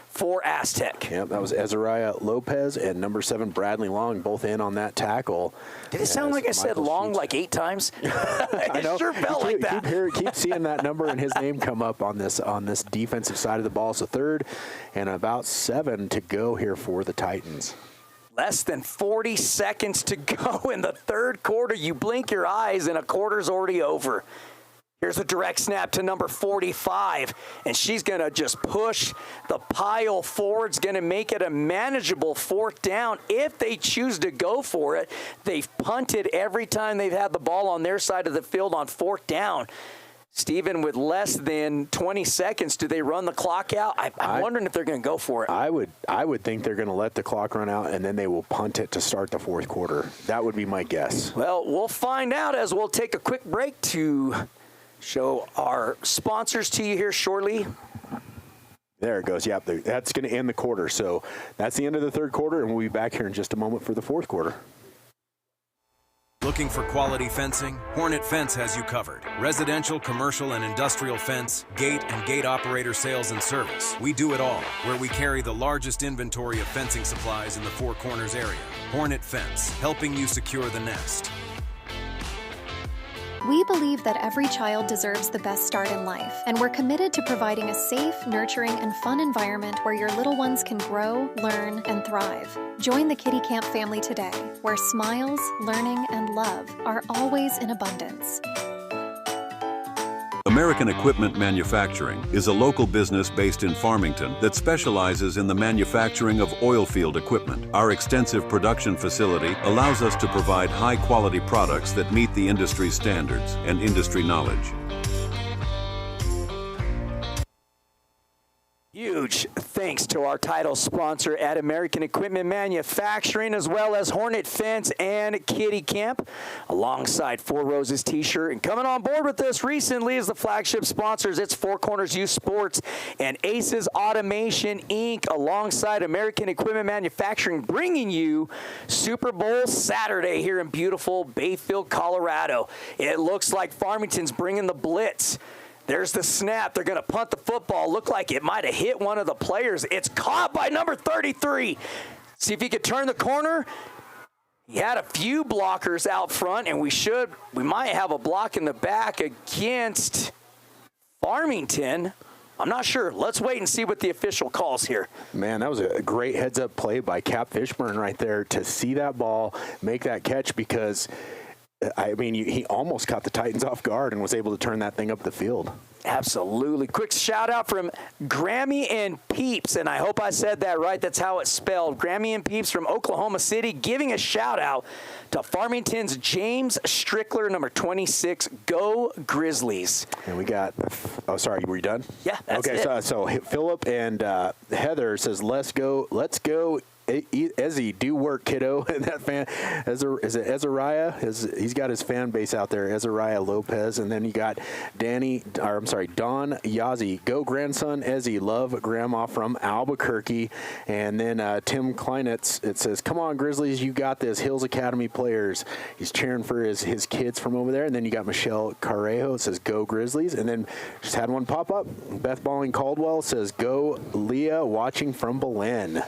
[SPEAKER 1] for Aztec.
[SPEAKER 2] Yep, that was Azariah Lopez and number 7, Bradley Long, both in on that tackle.
[SPEAKER 1] Did it sound like I said Long like 8 times?
[SPEAKER 2] I know.
[SPEAKER 1] It sure felt like that.
[SPEAKER 2] Keep seeing that number and his name come up on this defensive side of the ball. So 3rd and about 7 to go here for the Titans.
[SPEAKER 1] Less than 40 seconds to go in the 3rd quarter. You blink your eyes and a quarter's already over. Here's a direct snap to number 45, and she's going to just push the pile forward. It's going to make it a manageable 4th down if they choose to go for it. They've punted every time they've had the ball on their side of the field on 4th down. Stephen, with less than 20 seconds, do they run the clock out? I'm wondering if they're going to go for it.
[SPEAKER 2] I would think they're going to let the clock run out, and then they will punt it to start the 4th quarter. That would be my guess.
[SPEAKER 1] Well, we'll find out as we'll take a quick break to show our sponsors to you here shortly.
[SPEAKER 2] There it goes. Yep, that's going to end the quarter. So that's the end of the 3rd quarter, and we'll be back here in just a moment for the 4th quarter.
[SPEAKER 6] Looking for quality fencing? Hornet Fence has you covered. Residential, commercial, and industrial fence, gate, and gate operator sales and service. We do it all, where we carry the largest inventory of fencing supplies in the Four Corners area. Hornet Fence, helping you secure the nest.
[SPEAKER 7] We believe that every child deserves the best start in life, and we're committed to providing a safe, nurturing, and fun environment where your little ones can grow, learn, and thrive. Join the Kitty Camp family today, where smiles, learning, and love are always in abundance.
[SPEAKER 8] American Equipment Manufacturing is a local business based in Farmington that specializes in the manufacturing of oil field equipment. Our extensive production facility allows us to provide high-quality products that meet the industry standards and industry knowledge.
[SPEAKER 1] Huge thanks to our title sponsor at American Equipment Manufacturing, as well as Hornet Fence and Kitty Camp, alongside Four Roses T-shirt. And coming on board with us recently as the flagship sponsors, it's Four Corners Youth Sports and Aces Automation, Inc., alongside American Equipment Manufacturing, bringing you Super Bowl Saturday here in beautiful Bayfield, Colorado. It looks like Farmington's bringing the blitz. There's the snap. They're going to punt the football. Looked like it might have hit one of the players. It's caught by number 33. See if he could turn the corner. He had a few blockers out front, and we might have a block in the back against Farmington. I'm not sure. Let's wait and see what the official calls here.
[SPEAKER 2] Man, that was a great heads-up play by Cap Fishburne right there to see that ball, make that catch, because he almost caught the Titans off guard and was able to turn that thing up the field.
[SPEAKER 1] Absolutely. Quick shout out from Grammy and Peeps, and I hope I said that right. That's how it's spelled. Grammy and Peeps from Oklahoma City, giving a shout out to Farmington's James Strickler, number 26. Go Grizzlies.
[SPEAKER 2] And we got, were you done?
[SPEAKER 1] Yeah, that's it.
[SPEAKER 2] Okay, so Philip and Heather says, let's go. Ezzy, do work, kiddo. And that fan, is it Azariah? He's got his fan base out there, Azariah Lopez. And then you got Don Yazzie, go grandson Ezzy, love grandma from Albuquerque. And then Tim Kleinitz, it says, come on, Grizzlies, you got this. Hills Academy players. He's cheering for his kids from over there. And then you got Michelle Carrejo, it says, go Grizzlies. And then just had one pop up. Beth Balling Caldwell says, go Leah, watching from Belen.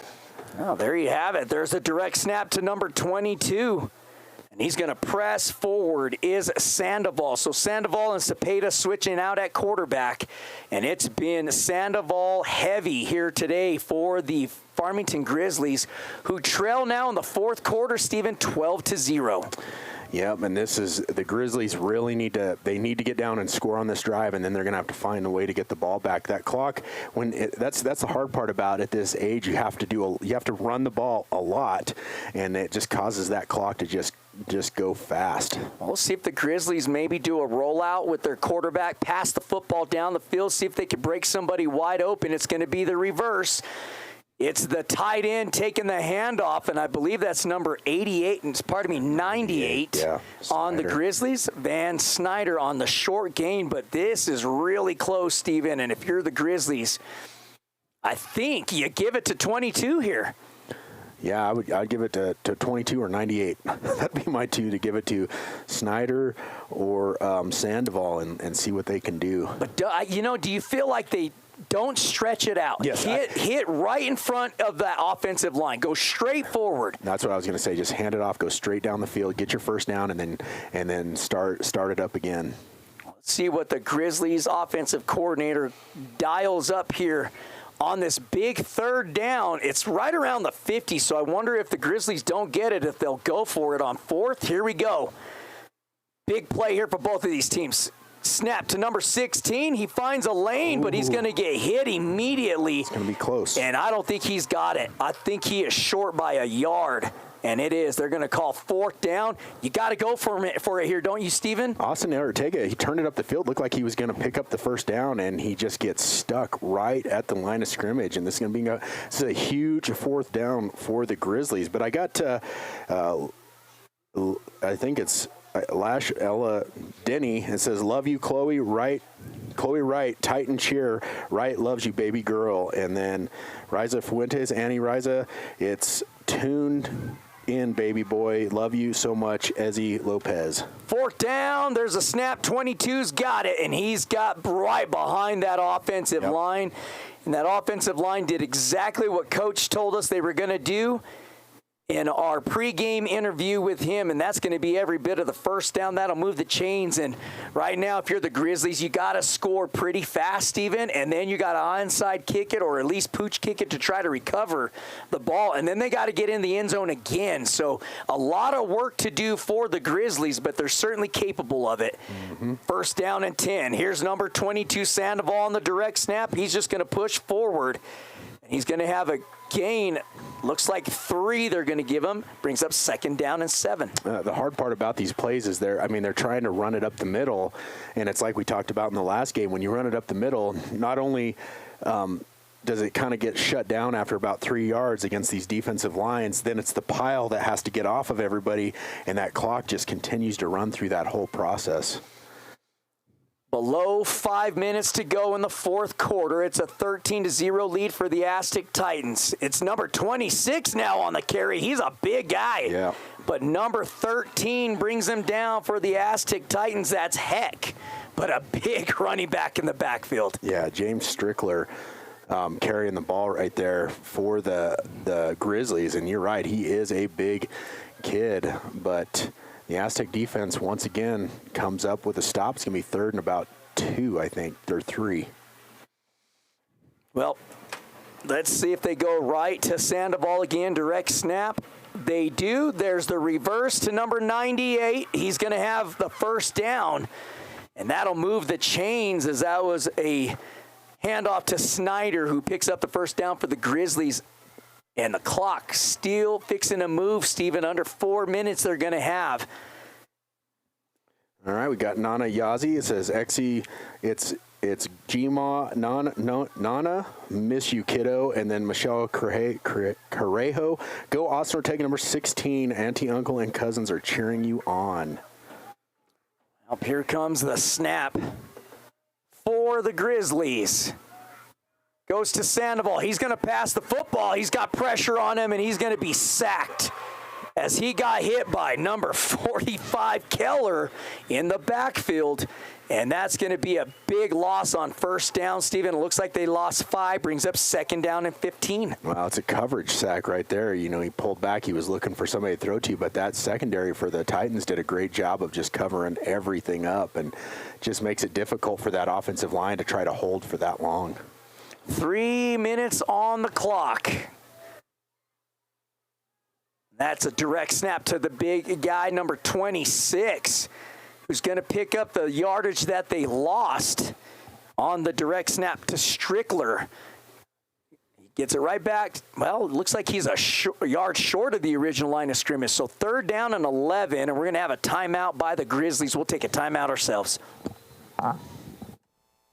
[SPEAKER 1] Oh, there you have it. There's a direct snap to number 22. And he's going to press forward is Sandoval. So Sandoval and Cepeda switching out at quarterback. And it's been Sandoval heavy here today for the Farmington Grizzlies, who trail now in the fourth quarter, Stephen, 12-0.
[SPEAKER 2] Yep, and this is the Grizzlies really need to get down and score on this drive, and then they're going to have to find a way to get the ball back. That clock, that's the hard part about at this age. You have to run the ball a lot, and it just causes that clock to just go fast.
[SPEAKER 1] Well, we'll see if the Grizzlies maybe do a rollout with their quarterback, pass the football down the field, see if they can break somebody wide open. It's going to be the reverse. It's the tight end taking the handoff, and I believe that's number 88, and pardon me, 98 on the Grizzlies. Van Snyder on the short gain, but this is really close, Steven, and if you're the Grizzlies, I think you give it to 22 here.
[SPEAKER 2] Yeah, I'd give it to 22 or 98. That'd be my two to give it to, Snyder or Sandoval, and see what they can do.
[SPEAKER 1] But, do you feel like they don't stretch it out?
[SPEAKER 2] Yes,
[SPEAKER 1] hit right in front of that offensive line. Go straight forward.
[SPEAKER 2] That's what I was going to say. Just hand it off, go straight down the field, get your first down, and then start it up again.
[SPEAKER 1] Let's see what the Grizzlies offensive coordinator dials up here on this big third down. It's right around the 50, so I wonder if the Grizzlies don't get it, if they'll go for it on fourth. Here we go. Big play here for both of these teams. Snap to number 16. He finds a lane, but he's going to get hit immediately.
[SPEAKER 2] It's going to be close.
[SPEAKER 1] And I don't think he's got it. I think he is short by a yard. And it is. They're going to call fourth down. You got to go for it here, don't you, Steven?
[SPEAKER 2] Austin Ortega, he turned it up the field. Looked like he was going to pick up the first down, and he just gets stuck right at the line of scrimmage. And this is a huge fourth down for the Grizzlies. But I got I think it's Lash Ella Denny. It says, "Love you, Chloe Wright. Chloe Wright, Titan cheer. Wright loves you, baby girl." And then Riza Fuentes, Annie Riza, it's tuned in, baby boy. Love you so much, Ezzy Lopez.
[SPEAKER 1] Fourth down. There's a snap. 22's got it, and he's got right behind that offensive line. And that offensive line did exactly what Coach told us they were going to do in our pregame interview with him, and that's going to be every bit of the first down. That'll move the chains, and right now, if you're the Grizzlies, you got to score pretty fast, Steven, and then you got to onside kick it or at least pooch kick it to try to recover the ball, and then they got to get in the end zone again. So a lot of work to do for the Grizzlies, but they're certainly capable of it. First down and 10. Here's number 22, Sandoval on the direct snap. He's just going to push forward, and he's going to have a gain. Looks like 3 they're going to give him. Brings up second down and 7.
[SPEAKER 2] The hard part about these plays is they're trying to run it up the middle, and it's like we talked about in the last game. When you run it up the middle, not only does it kind of get shut down after about 3 yards against these defensive lines, then it's the pile that has to get off of everybody, and that clock just continues to run through that whole process.
[SPEAKER 1] Below 5 minutes to go in the fourth quarter. It's a 13-0 lead for the Aztec Titans. It's number 26 now on the carry. He's a big guy.
[SPEAKER 2] Yeah.
[SPEAKER 1] But number 13 brings him down for the Aztec Titans. That's Heck, but a big running back in the backfield.
[SPEAKER 2] Yeah, James Strickler carrying the ball right there for the Grizzlies. And you're right, he is a big kid, but the Aztec defense, once again, comes up with a stop. It's going to be third and about 2, I think. They're 3.
[SPEAKER 1] Well, let's see if they go right to Sandoval again. Direct snap. They do. There's the reverse to number 98. He's going to have the first down, and that'll move the chains, as that was a handoff to Snyder, who picks up the first down for the Grizzlies. And the clock still fixing to move, Steven. Under 4 minutes they're going to have.
[SPEAKER 2] All right, we got Nana Yazi. It says, Exy, it's Gma, Nana, miss you, kiddo. And then Michelle Correjo. Go Austin Ortega, number 16. Auntie, uncle, and cousins are cheering you on.
[SPEAKER 1] Up here comes the snap for the Grizzlies. Goes to Sandoval. He's going to pass the football. He's got pressure on him, and he's going to be sacked as he got hit by number 45 Keller in the backfield. And that's going to be a big loss on first down, Steven. It looks like they lost 5, brings up second down and 15.
[SPEAKER 2] Well, it's a coverage sack right there. You know, he pulled back. He was looking for somebody to throw to, but that secondary for the Titans did a great job of just covering everything up, and just makes it difficult for that offensive line to try to hold for that long.
[SPEAKER 1] 3 minutes on the clock. That's a direct snap to the big guy, number 26. Who's going to pick up the yardage that they lost on the direct snap to Strickler. He gets it right back. Well, it looks like he's a yard short of the original line of scrimmage. So 3rd down and 11, and we're going to have a timeout by the Grizzlies. We'll take a timeout ourselves.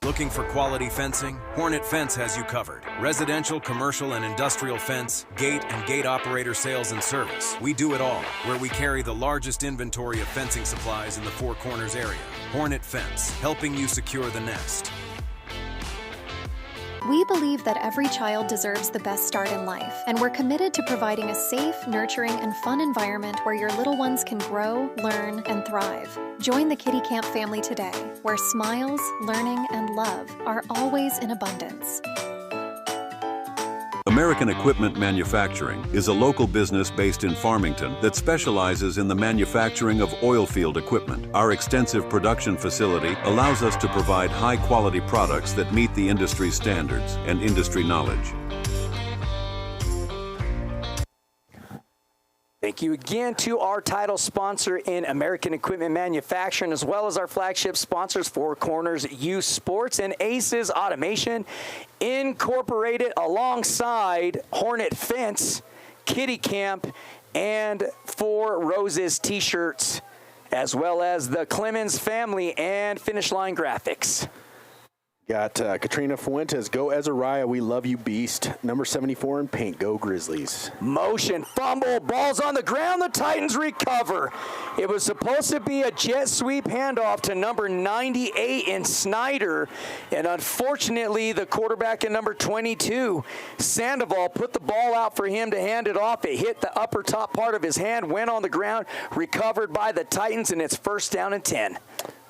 [SPEAKER 6] Looking for quality fencing? Hornet Fence has you covered. Residential, commercial, and industrial fence, gate, and gate operator sales and service. We do it all, where we carry the largest inventory of fencing supplies in the Four Corners area. Hornet Fence, helping you secure the nest.
[SPEAKER 7] We believe that every child deserves the best start in life, and we're committed to providing a safe, nurturing, and fun environment where your little ones can grow, learn, and thrive. Join the Kitty Camp family today, where smiles, learning, and love are always in abundance.
[SPEAKER 8] American Equipment Manufacturing is a local business based in Farmington that specializes in the manufacturing of oil field equipment. Our extensive production facility allows us to provide high-quality products that meet the industry standards and industry knowledge.
[SPEAKER 1] Thank you again to our title sponsor in American Equipment Manufacturing, as well as our flagship sponsors, Four Corners Youth Sports and Aces Automation Incorporated, alongside Hornet Fence, Kitty Camp, and Four Roses T-shirts, as well as the Clemens family and Finish Line Graphics.
[SPEAKER 2] Got Katrina Fuentes, go Azariah, we love you, beast. Number 74 in paint, go Grizzlies.
[SPEAKER 1] Motion, fumble, ball's on the ground, the Titans recover. It was supposed to be a jet sweep handoff to number 98 in Snyder, and unfortunately the quarterback in number 22, Sandoval, put the ball out for him to hand it off. It hit the upper top part of his hand, went on the ground, recovered by the Titans, and it's 1st down and 10.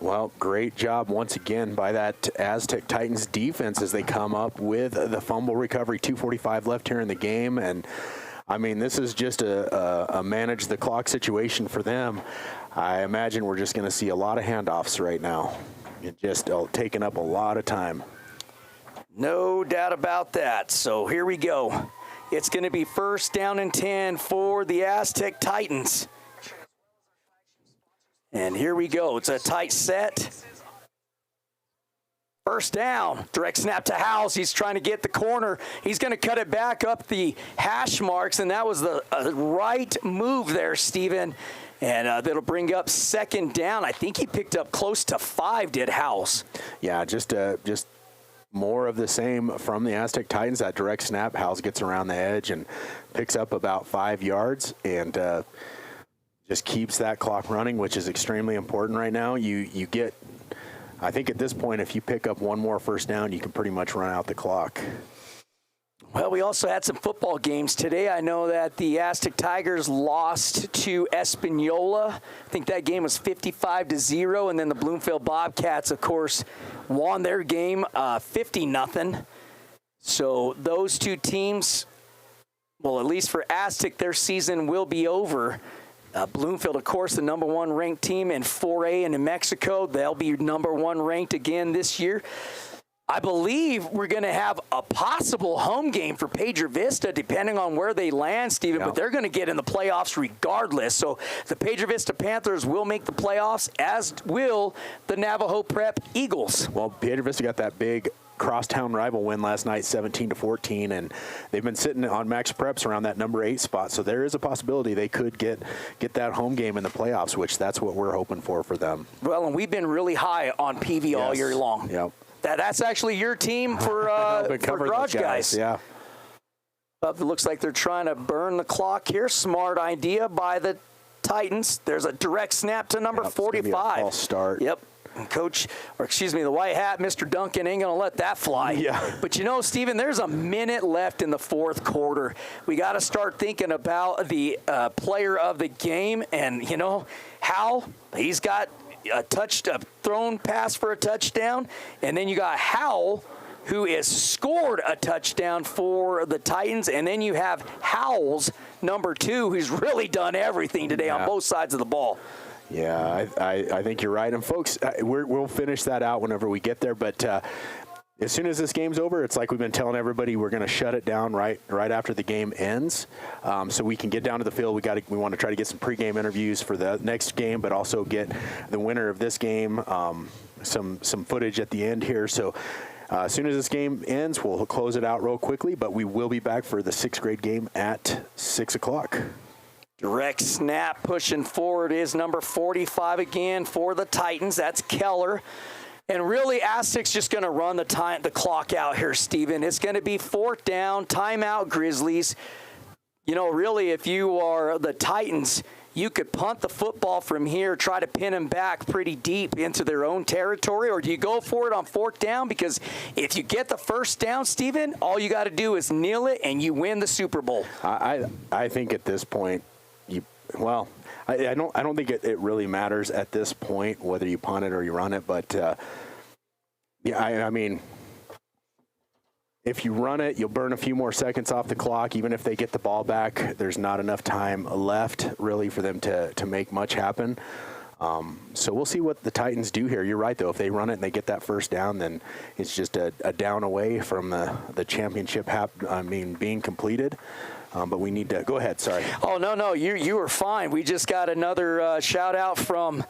[SPEAKER 2] Well, great job once again by that Aztec Titans defense as they come up with the fumble recovery. 2:45 left here in the game, and I mean, this is just a manage the clock situation for them. I imagine we're just going to see a lot of handoffs right now. It just taking up a lot of time.
[SPEAKER 1] No doubt about that. So here we go. It's going to be 1st down and 10 for the Aztec Titans. And here we go. It's a tight set. 1st down. Direct snap to House. He's trying to get the corner. He's going to cut it back up the hash marks, and that was the right move there, Steven. And that'll bring up 2nd down. I think he picked up close to 5, did House.
[SPEAKER 2] Yeah, just more of the same from the Aztec Titans. That direct snap, House gets around the edge and picks up about 5 yards, and just keeps that clock running, which is extremely important right now. You get, I think at this point, if you pick up one more 1st down, you can pretty much run out the clock.
[SPEAKER 1] Well, we also had some football games today. I know that the Aztec Tigers lost to Espanola. I think that game was 55-0, and then the Bloomfield Bobcats, of course, won their game 50-0. So those two teams, well, at least for Aztec, their season will be over. Bloomfield, of course, the number 1 ranked team in 4A in New Mexico. They'll be number 1 ranked again this year. I believe we're going to have a possible home game for Pedro Vista, depending on where they land, Steven, but they're going to get in the playoffs regardless. So the Pedro Vista Panthers will make the playoffs, as will the Navajo Prep Eagles.
[SPEAKER 2] Well, Pedro Vista got that big crosstown rival win last night, 17-14, and they've been sitting on max preps around that number 8 spot. So there is a possibility they could get that home game in the playoffs, which that's what we're hoping for them.
[SPEAKER 1] Well, and we've been really high on PV all year long.
[SPEAKER 2] Yep.
[SPEAKER 1] That's actually your team for Garage Guys.
[SPEAKER 2] Yeah.
[SPEAKER 1] It looks like they're trying to burn the clock here. Smart idea by the Titans. There's a direct snap to number 45.
[SPEAKER 2] False start.
[SPEAKER 1] Yep. And the white hat, Mr. Duncan, ain't going to let that fly.
[SPEAKER 2] Yeah.
[SPEAKER 1] But Stephen, there's a minute left in the fourth quarter. We got to start thinking about the player of the game. And, Hal, he's got a thrown pass for a touchdown. And then you got Howell, who has scored a touchdown for the Titans. And then you have Howell's number 2, who's really done everything today on both sides of the ball.
[SPEAKER 2] Yeah, I think you're right. And, folks, we'll finish that out whenever we get there. But as soon as this game's over, it's like we've been telling everybody, we're going to shut it down right after the game ends, so we can get down to the field. We want to try to get some pregame interviews for the next game, but also get the winner of this game some footage at the end here. So as soon as this game ends, we'll close it out real quickly, but we will be back for the 6th grade game at 6 o'clock.
[SPEAKER 1] Direct snap pushing forward is number 45 again for the Titans. That's Keller. And really, Aztec's just going to run the clock out here, Steven. It's going to be 4th down, timeout Grizzlies. Really, if you are the Titans, you could punt the football from here, try to pin them back pretty deep into their own territory, or do you go for it on 4th down? Because if you get the 1st down, Steven, all you got to do is kneel it, and you win the Super Bowl.
[SPEAKER 2] I think at this point, I don't think it really matters at this point whether you punt it or you run it. But, I mean, if you run it, you'll burn a few more seconds off the clock. Even if they get the ball back, there's not enough time left, really, for them to make much happen. So we'll see what the Titans do here. You're right, though. If they run it and they get that 1st down, then it's just a down away from the championship being completed. But we need to go ahead. Sorry.
[SPEAKER 1] Oh, no. You were fine. We just got another shout out from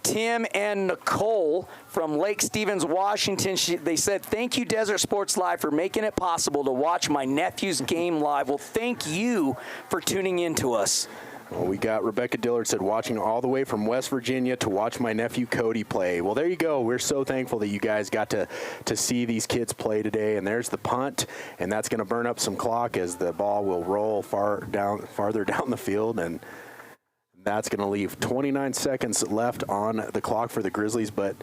[SPEAKER 1] Tim and Nicole from Lake Stevens, Washington. They said, "Thank you, Desert Sports Live, for making it possible to watch my nephew's game live." Well, thank you for tuning in to us.
[SPEAKER 2] Well, we got Rebecca Dillard said, "Watching all the way from West Virginia to watch my nephew Cody play." Well, there you go. We're so thankful that you guys got to see these kids play today. And there's the punt, and that's going to burn up some clock as the ball will roll farther down the field, and that's going to leave 29 seconds left on the clock for the Grizzlies. But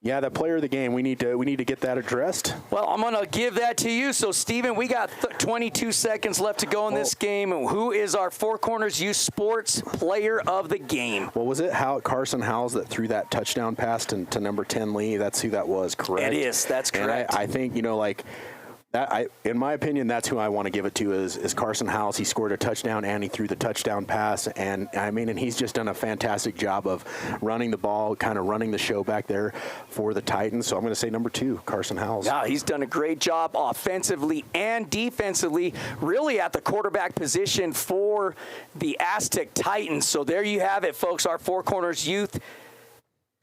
[SPEAKER 2] yeah, that player of the game, we need to get that addressed.
[SPEAKER 1] Well, I'm going to give that to you. So, Steven, we got 22 seconds left to go in this game. Who is our Four Corners Youth Sports player of the game?
[SPEAKER 2] Well, was it Carson Howells that threw that touchdown pass to number 10 Lee? That's who that was, correct?
[SPEAKER 1] It is. That's correct.
[SPEAKER 2] And I think, in my opinion, that's who I want to give it to is Carson Howells. He scored a touchdown and he threw the touchdown pass. And he's just done a fantastic job of running the ball, kind of running the show back there for the Titans. So I'm going to say number 2, Carson Howells.
[SPEAKER 1] Yeah, he's done a great job offensively and defensively, really at the quarterback position for the Aztec Titans. So there you have it, folks. Our Four Corners Youth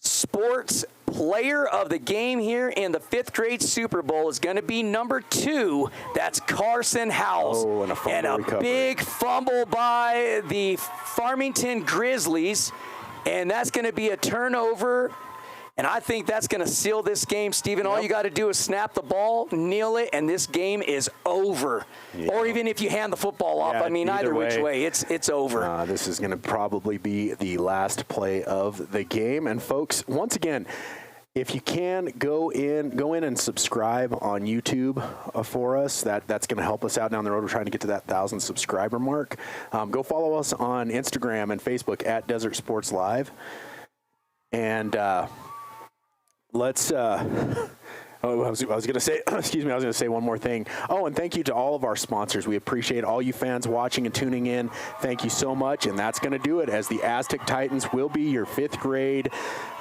[SPEAKER 1] Sports player of the game here in the 5th grade Super Bowl is going to be number 2. That's Carson Howells.
[SPEAKER 2] Oh, and a
[SPEAKER 1] big fumble by the Farmington Grizzlies. And that's going to be a turnover. And I think that's going to seal this game, Steven. All you got to do is snap the ball, kneel it, and this game is over. Yeah. Or even if you hand the football off. Either which way, it's over.
[SPEAKER 2] This is going to probably be the last play of the game. And, folks, once again, if you can, go in and subscribe on YouTube for us. That's going to help us out down the road. We're trying to get to that 1,000 subscriber mark. Go follow us on Instagram and Facebook at Desert Sports Live. And let's I was going to say, excuse me, I was going to say one more thing. Oh, and thank you to all of our sponsors. We appreciate all you fans watching and tuning in. Thank you so much. And that's going to do it, as the Aztec Titans will be your 5th grade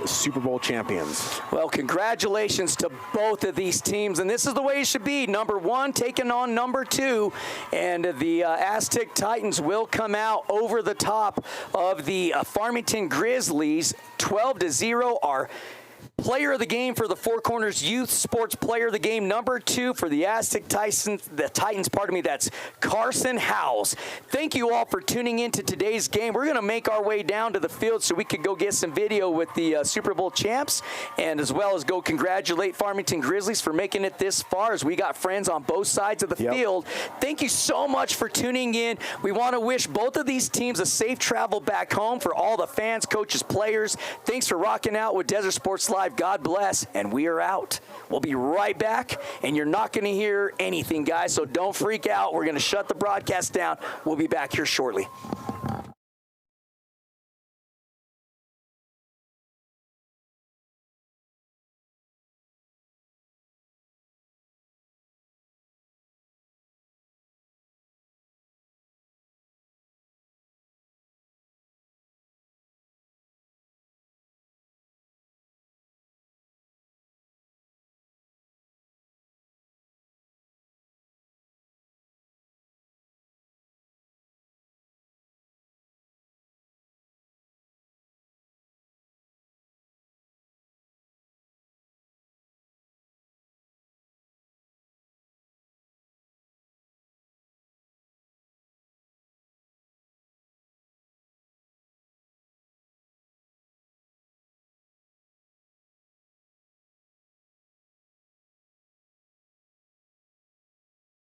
[SPEAKER 2] Super Bowl champions.
[SPEAKER 1] Well, congratulations to both of these teams. And this is the way it should be. Number 1 taking on number 2. And the Aztec Titans will come out over the top of the Farmington Grizzlies 12-0. Our Player of the game for the Four Corners Youth Sports Player of the Game number 2 for the Aztec Titans, that's Carson Howes. Thank you all for tuning in to today's game. We're going to make our way down to the field so we could go get some video with the Super Bowl champs, and as well as go congratulate Farmington Grizzlies for making it this far, as we got friends on both sides of the field. Thank you so much for tuning in. We want to wish both of these teams a safe travel back home. For all the fans, coaches, players, thanks for rocking out with Desert Sports Live. God bless, and we are out. We'll be right back, and you're not going to hear anything, guys, so don't freak out. We're going to shut the broadcast down. We'll be back here shortly.